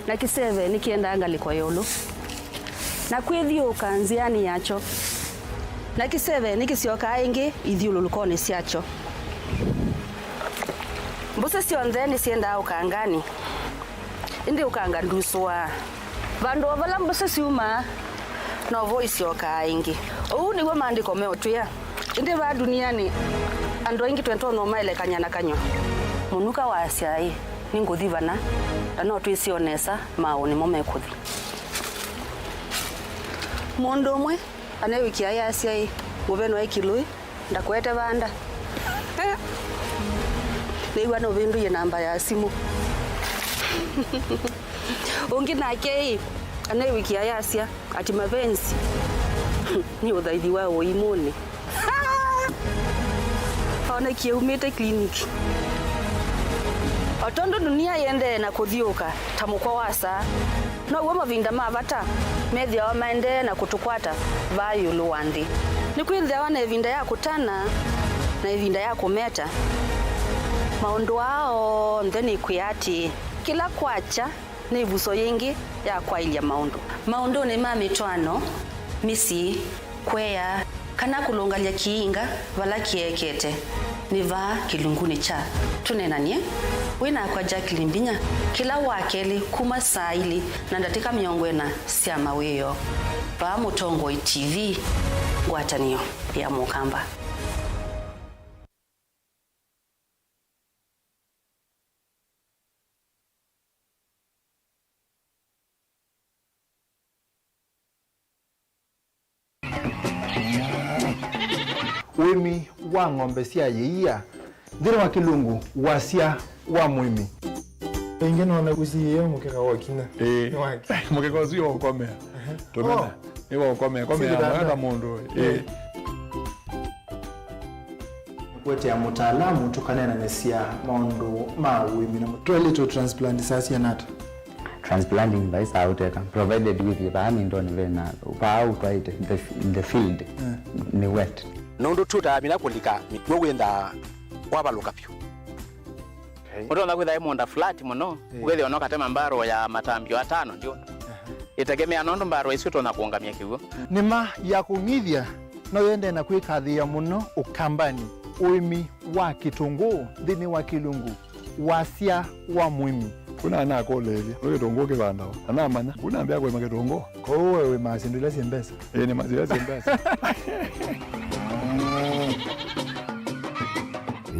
S12: na kiseve nikienda ngaliko yolo na kwithiuka nziani yacho na kiseve nikisioka ingi ithiululukoni siacho mbuse sionthe nisienda ukangani indi ukanga nduswa vandu vala mbuse siuma no voice yoka ingi uu niwe maandiko meotwia indi va duniani andu ingi twento no maile kanyana kanyo munuka wa asiai ninguthi vana no twisionesa mauni momekuthi mundu umwe anawikia ya asiai muveno ekilui ndakwete vanda niwa no vindu ye namba ya simu ungi nake anawikia ya asia ati mapenzi ni uthaithi wa uimuni ona kiumite kliniki otondo dunia yende na kuthiuka tamukwa wasa no uwe mavinda mavata methia wa maende na kutukwata vayu luwandi ni kwithia wana evinda ya kutana na evinda ya kumeta maundu wao ntheni kwiati kila kwacha ni vuso yingi ya kwailia maundu ni mamitwano misi kweya kana kulungalia kiinga vala kiekete niva kilunguni cha tunenanie wina kwa Jacqueline Mbinya kila wakeli kuma saili na ndatika miongwena sia mawiyo pa Mutongo TV ngwatanio ya Mukamba.
S14: Wimi wa ng'ombe cia yeia ndire wa kilungu wasia wa mwimi
S15: ingine wana kusiyo mukeka wa kina
S14: mukeka wa zio ukome tumena iwa ukome ya mundu
S15: kwete ya mutaalamu tukanena nesia maundu ma wimi na toilet transplant sasa nata
S17: transplanting by sauteka provided with the farming don vena pa out right in the field ni wet
S18: nundu tuta mina kulika mitwe wenda wabaluka pyo Unaona kwitha imonda flat muno ugethi onoka tema mbaro ya matambio atano ndio itegemea nondo mbaro isito na kuongamia kigo
S14: nima ya kungithia no yende na kwikathia muno ukambani uimi wa kitunguu thini wa kilungu wasia wa mwimi kuna ana kolevya wewe tongo kibanda ana manya kuna ambia kwa makitongo kwa wewe masindile simbesa ni mazile simbesa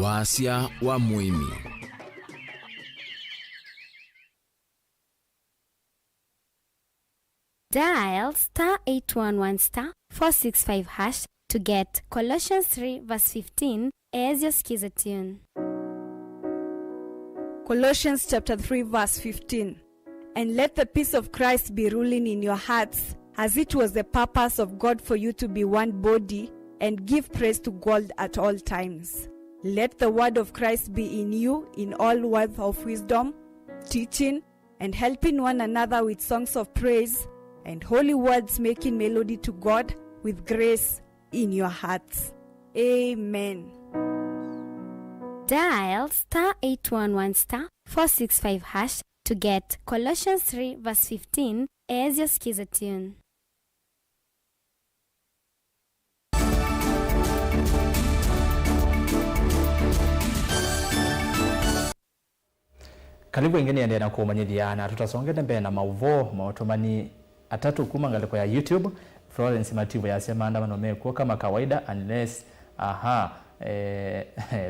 S2: wasia wa mwimi
S22: Dial *811*465# to get Colossians 3 verse 15 as your skiza tune.
S23: Colossians chapter 3 verse 15. And let the peace of Christ be ruling in your hearts, as it was the purpose of God for you to be one body and give praise to God at all times. Let the word of Christ be in you in all words of wisdom, teaching and helping one another with songs of praise and holy words, making melody to God with grace in your hearts. Amen.
S22: Dial *811*465# to get Colossians 3 verse 15 as your skiza tune.
S1: Karibu ingine ya na kumanyithia na tutasongete mbele na Mauvoo mautumani atatu kuma ngaliko ya YouTube. Florence Mativo yasema andamano mekuwa kama kawaida unless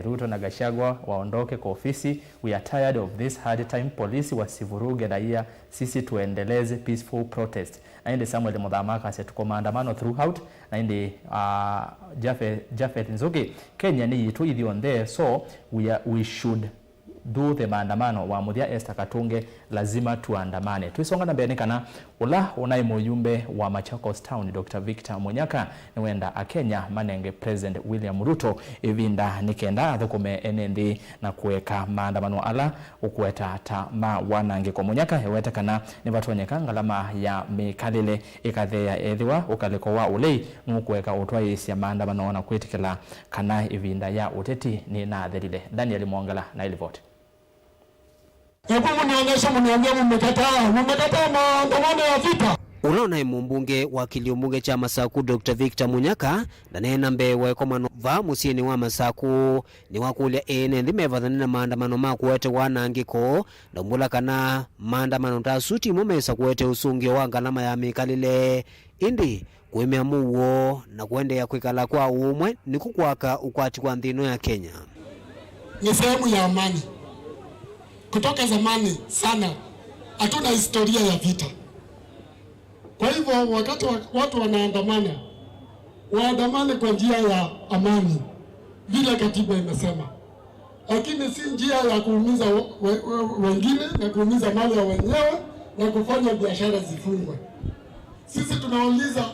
S1: Ruto na Gachagua waondoke kwa ofisi. We are tired of this hard time. Polisi wasivuruge raia, sisi tuendeleze peaceful protest. Na indi Samuel Mudhamaka tuko maandamano throughout. Na indi Jafet Nzuki, Kenya ni yitu idi on there, so we should do the maandamano. Wa Muthia Esther Katunge lazima tuandamane. Tuisonga na mbele kana ula unai muyumbe wa Machakos Town Dr. Victor Munyaka ni wenda Kenya manenge President William Ruto ivinda nikenda thukume NND na kuweka maandamano ala ukueta tama wanange kwa Munyaka heweta kana ni watu wanyeka ngalama ya mikalile ikathea ethiwa ukaliko wa ulei nukuweka utwaisi ya maandamano wana kuitikila kana ivinda ya uteti ni na thelile. Daniel Mwangala na ilivoti.
S16: Hebu mnionyesha, mniambia mmekataa maandamano ya vita.
S19: Unaona mbunge wa Kiliumbunge cha Masaku Dr. Victor Munyaka na nena mbewe kwa manova musieni wa Masaku ni wakulia ene mevathanina na maandamano makuwete wanangiko na mbula kana maandamano tasuti mumesa kuwete usungio wa ngalama ya mikalile indi kuemea Mauvoo na kuende ya kwikala kwa umwe ni kukwaka ukwati kwa nthino ya Kenya.
S16: Ni sehemu ya amani. Kutoka zamani sana hatuna historia ya vita. Kwa hivyo wakati watu wanaandamana, waandamane kwa njia ya amani vile katiba imesema, lakini si njia ya kuumiza wengine na kuumiza mali ya wenyewe na kufanya biashara zifungwe. Sisi tunauliza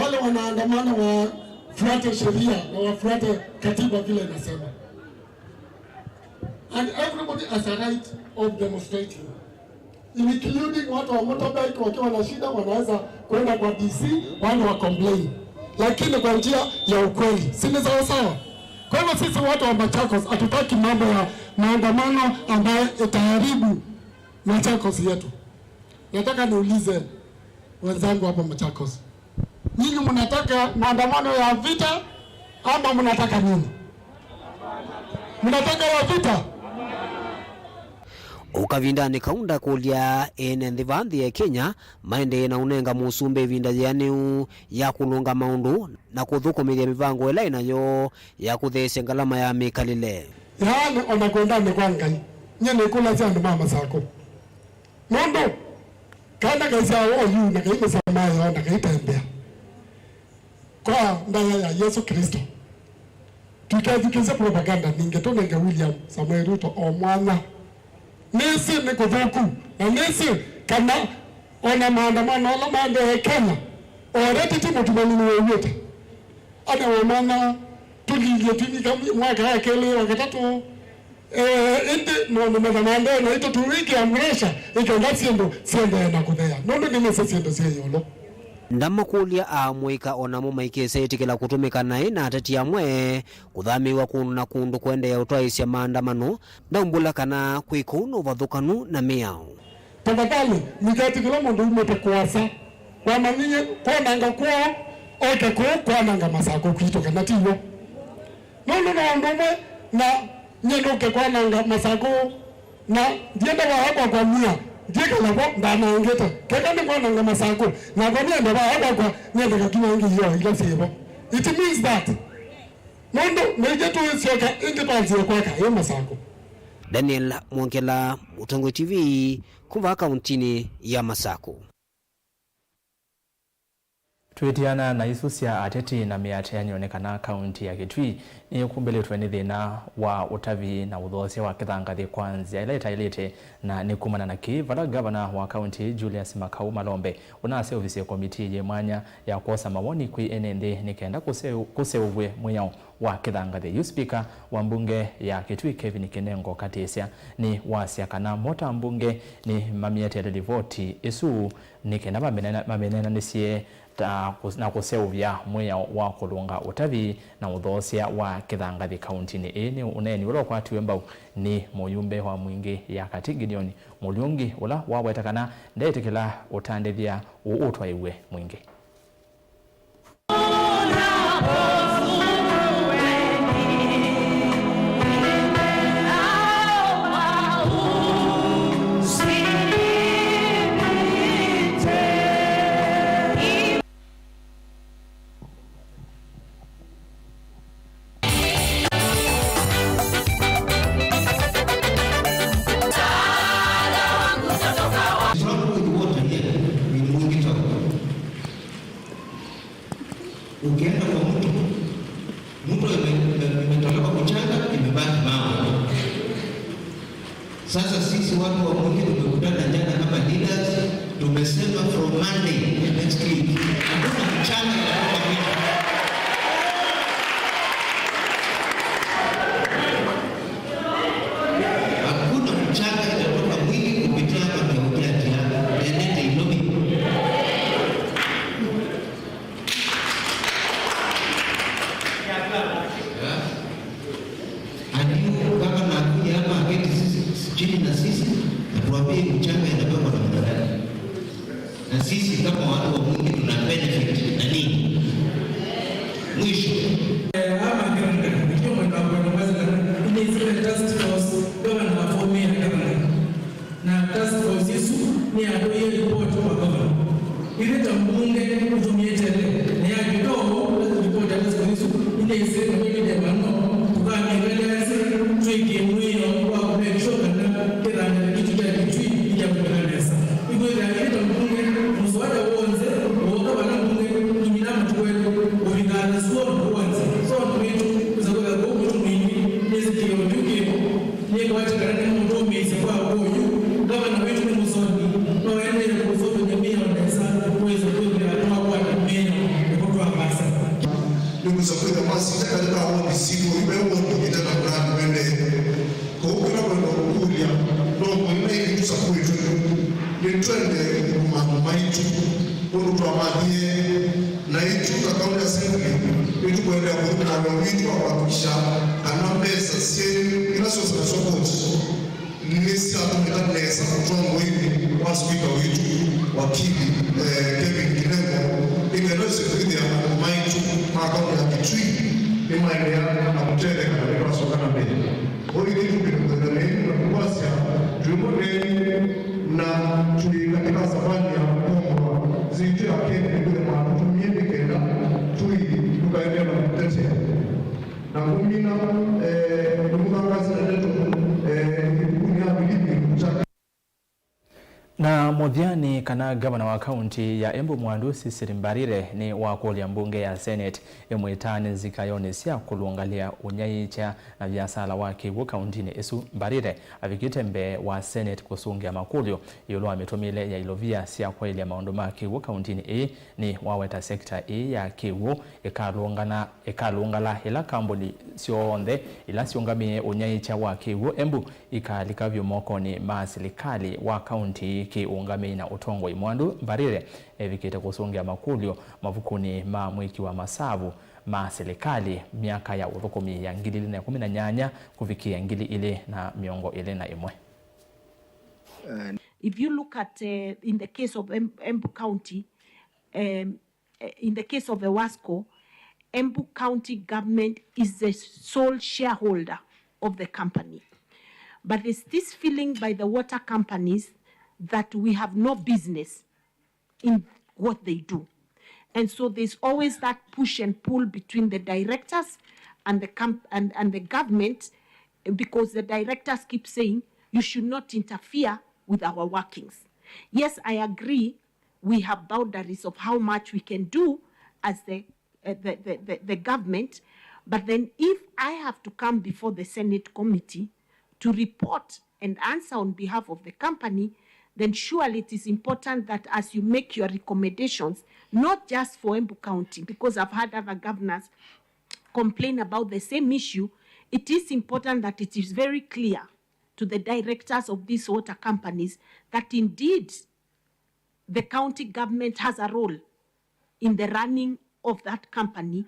S16: wale wanaandamana wafuate sheria na wafuate katiba vile inasema. And everybody has a right of demonstrating, including watu wa motorbike wakiwa na shida wanaweza kwenda kwa DC wale wa complain, lakini kwa njia ya ukweli. Si ni sawa sawa? Kwa hivyo sisi watu wa Machakos hatutaki mambo ya maandamano ambayo itaharibu Machakos yetu. Nataka niulize wenzangu hapa Machakos, nyinyi mnataka maandamano ya vita ama mnataka nini? Mnataka ya vita?
S19: Ukavindani kaunda kulia ene ndivandhi ya Kenya maende na unenga musumbe vinda yaneu ya kulunga maundu na kuthukumiria mivango ela inayo ya kuthesya ngalama ya mikalile.
S16: Yaani onakwenda mekwangai nyene kula chandu mama sako nondo kana kaisa oyu na kaime samayo na kaitembea kwa ndaya ya Yesu Kristo. Tukazikiza propaganda ningetonenga William Samuel Ruto omwana nisi ni kuthuku na nisi kana ona maandamano ala mande ya Kenya oreti timu tumanini weyote ana wamana tulilie tunika mwaka ya kele wakatatu indi nono mezamande na ito tuwiki amresha ikenda siendo na kuthea nono nimese siendo siyolo
S19: ndama kulia amwika onamo maikese itikila kutumika nae na atati amwe kuthamiwa kuna kundu kwende ya utwaisya maandamano na umbula kana kwikuno vathukanu na miao.
S16: Tafadhali mikatikila mundu umete kuwasa wamaninye kwa nanga kwao oke kwa nanga Masako kwito kana tiyo nono na ondume na nyenduke kwa nanga Masako na dienda wa kwa mia Jika labo ndana ngeta keka ni kwa nanga Masako na kwa nienda ba hapa kwa nienda kakina ngi hiyo ila sebo. It means that mondo mejetu sioka independence kwa ka Masako.
S19: Daniel Mwangela, Utongo TV, kuva kauntini ya Masako.
S1: Tuitiana na isusia ateti na miate yanionekana kaunti ya Kitui ni kumbele tuweni thina wa utavi na udhosia wa kithangathi kwanzia ilete na nikumana na kivala gavana wa kaunti Julius Makau Malombe unase ofisi ya komiti ye mwanya ya kosa mawoni kui NND nikenda kuseuvwe mwanyao wa kithangathi. Speaker wa mbunge ya Kitui Kevin Kinengo Katisia ni wasia kana mota mbunge ni mamiete ya voti isu nikenda mamenena nisie na kuseuvya mwea wa kulunga utavi na uthosia wa kithangathi kauntini ni uneni ula kwatiwe mbau ni muyumbe wa mwingi ya katiginioni Mulungi ula wawetakana ndetikila utandithia uutwaiwe mwingi.
S3: Ukienda kwa mtu imetolewa kuchanga, imebaki mawe. Sasa sisi watu wa Mwingi tumekutana jana kama leaders, tumesema from Monday next week hakuna mchanga inatoka Mwingi. Hakuna mchanga inatoka Mwingi kupitia hapa Meugea Tianga, Enete Ilobi. Kama nakuja hapa aketi sisi chini na sisi atuambie mchanga inabebwa na mdadani, na sisi kama watu wa Mwingi tuna benefit na nini mwisho
S20: na task force yesu ni adoye report kwa governor ile tambunge kutumie tele ni ajidogo report ya task force ile ise mimi ya mano tukaangalia sisi tuige mwino kwa kumekishoka na kila kitu cha kitu ya kuendeleza hivyo ile tambunge mswada uanze woga wana bunge kimina mtu wetu ulingana sio uanze so mtu zakola kwa mtu mwingi nizikio nduke ni kwa chakana mtu mwezi kwa huyu gavana wetu ni mzoni na waende kuzoto jamii wanaweza kuweza kuendelea kwa meno kwa basa
S21: ndugu zangu kama sitaka leo hapo siku imeona kitaka kuna kwende kwa kuna kwenda kulia ndio mwenye kitu cha kwetu ni twende kwa maitu ndio tuamadie na hicho kaunti assembly ili kwenda kwa vitu hawapisha kana pesa si ila sio za support nisi atumetanesa kutongo hivi wa speaker wetu wakili Kevin Kinengo inaweza kuja maitu makaunti ya Kitui ni maeneo na kutele kana kwa sokana mbele hoi kitu kinaendelea na kuwasia tumboni na tuli katika safari ya Kongo zitu ya Kenya kule maarufu miende kenda tui tukaendelea na kutetea na kumina kazi na leto
S1: na muthiani kana gavana wa kaunti ya Embu Mwandu Sisiri Mbarire ni wakulia mbunge ya Senate imwitani zikayoni cia kulungalia unyaicha na biasala wake wa kauntini isu. Mbarire avikite mbe wa Senate kusungia makulio yolo ametumile ya ilovia cia kwailia maundu make wa kauntini ni waweta sekta ya kiwu ikalungala ila kambuni sionthe ila siungamie unyaicha wa kiwu Embu ikalikavyo mokoni ma serikali wa kaunti kiungami na utongo Mwandu. Mbarire evikite kusungia makulio mavukuni ma mwiki wa masavu ma serikali miaka ya uthukumi ya 2018 kufikia 2021.
S24: If you look at in the case of Embu County, in the case of ERASTUS, Embu County government is the sole shareholder of the company. But there's this feeling by the water companies that we have no business in what they do. And so there's always that push and pull between the directors and the government, because the directors keep saying, you should not interfere with our workings. Yes, I agree, we have boundaries of how much we can do as the government, but then if I have to come before the Senate committee to report and answer on behalf of the company, then surely it is important that as you make your recommendations, not just for Embu County, because I've had other governors complain about the same issue, it is important that it is very clear to the directors of these water companies that indeed the county government has a role in the running of that company,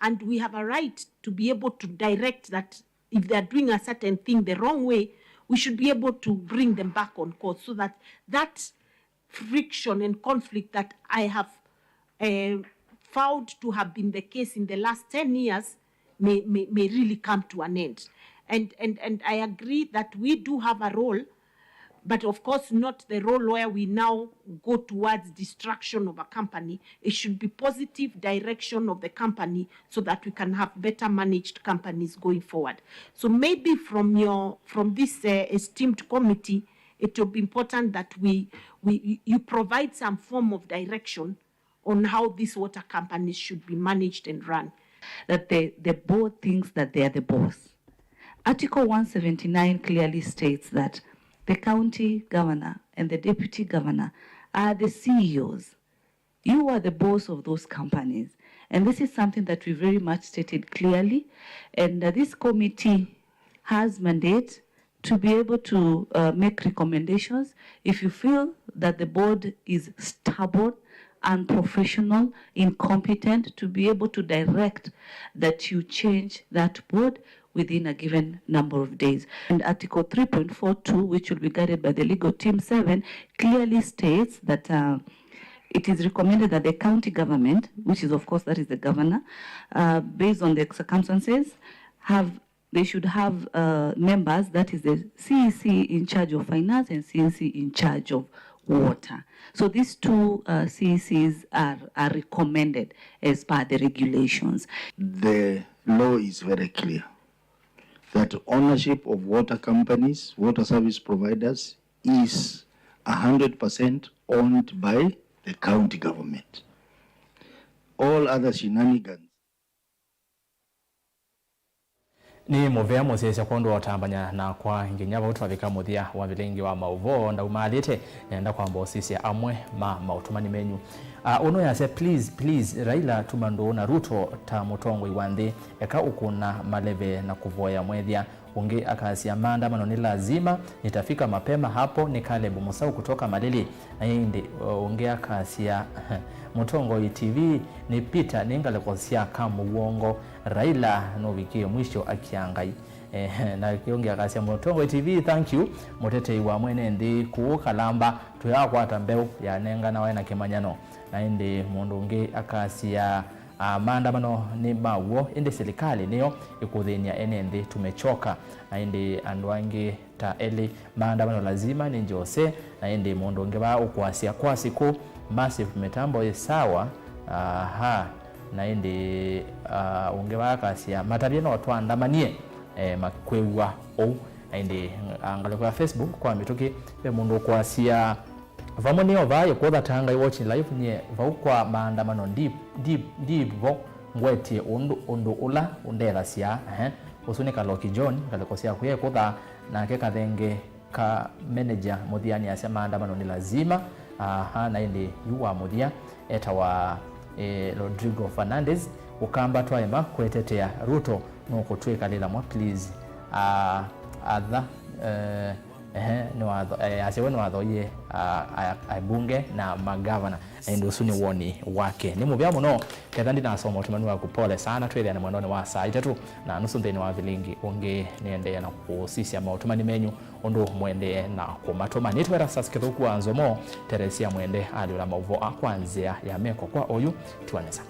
S24: and we have a right to be able to direct that if they're doing a certain thing the wrong way, we should be able to bring them back on course, so that that friction and conflict that I have found to have been the case in the last 10 years may really come to an end. And I agree that we do have a role, but of course not the role where we now go towards destruction of a company. It should be positive direction of the company so that we can have better managed companies going forward. So maybe from this esteemed committee, it will be important that you provide some form of direction on how these water companies should be managed and run.
S4: That the board thinks that they are the boss. Article 179 clearly states that the county governor and the deputy governor are the CEOs. You are the boss of those companies. And this is something that we very much stated clearly. And this committee has mandate to be able to make recommendations if you feel that the board is stubborn, unprofessional, incompetent, to be able to direct that you change that board within a given number of days. And Article 3.42, which will be guided by the legal team 7, clearly states that it is recommended that the county government, which is of course that is the governor, based on the circumstances, they should have members, that is the CEC in charge of finance and CEC in charge of water. So these two CECs are recommended as per the regulations.
S5: The law is very clear that ownership of water companies, water service providers, is 100% owned by the county government. All other shenanigans.
S1: Ni Mauvoo musese kondo otambanya na kwa nginya bautu babika muthia wa Vilingi wa Mauvoo nda umalite nenda kwa mbosisi amwe mautumani menyu ono yase please Raila tumando na Ruto ta mutongo iwande eka ukuna maleve na kuvoya mwethia unge akasia maandamano ni lazima nitafika mapema hapo ni Caleb Musau kutoka Malili na yindi unge akasia mutongo TV ni Peter ningale kosia kama uongo Raila no wiki mwisho akiangai na kionge akasia mutongo TV thank you mutete wa mwene ndi kuukalamba tuyakwata mbeu ya nenga na waina kimanyano na indi mundu unge akasia maandamano ni mawo indi serikali niyo ikuthenia enende tumechoka na indi andwangi ta eli maandamano lazima ni njose na indi mundu ngeba ukwasia kwa siku massive mitambo sawa na indi ungeba akasia matabiano watu andamanie makwewa na indi angale kwa Facebook kwa mituki pe mundu kwasia vamoni ovaye kwa tanga watching live nye vaukwa maandamano deep vo ngweti undu ula undera sia usunika Loki John kalikosia kuye kutha na keka thenge ka manager muthiani ase maandamano ni lazima na indi yuwa muthia etawa Rodrigo Fernandez ukamba twaima kwetetea Ruto no kutweka lila mwa please other no asiwe no athoye abunge na magavana ndio suni woni wake ni muvya muno kethandi na somo tumani wa kupole sana twele na mwandoni wa saa itatu na nusu nthini wa Vilingi unge niende na kusisia mautumani menyu undu mwende na kumatoma nitu ERASTUS kithuku wa NZOMO Teresia mwende alula Mauvoo akwanzia ya meko kwa oyu tuaneza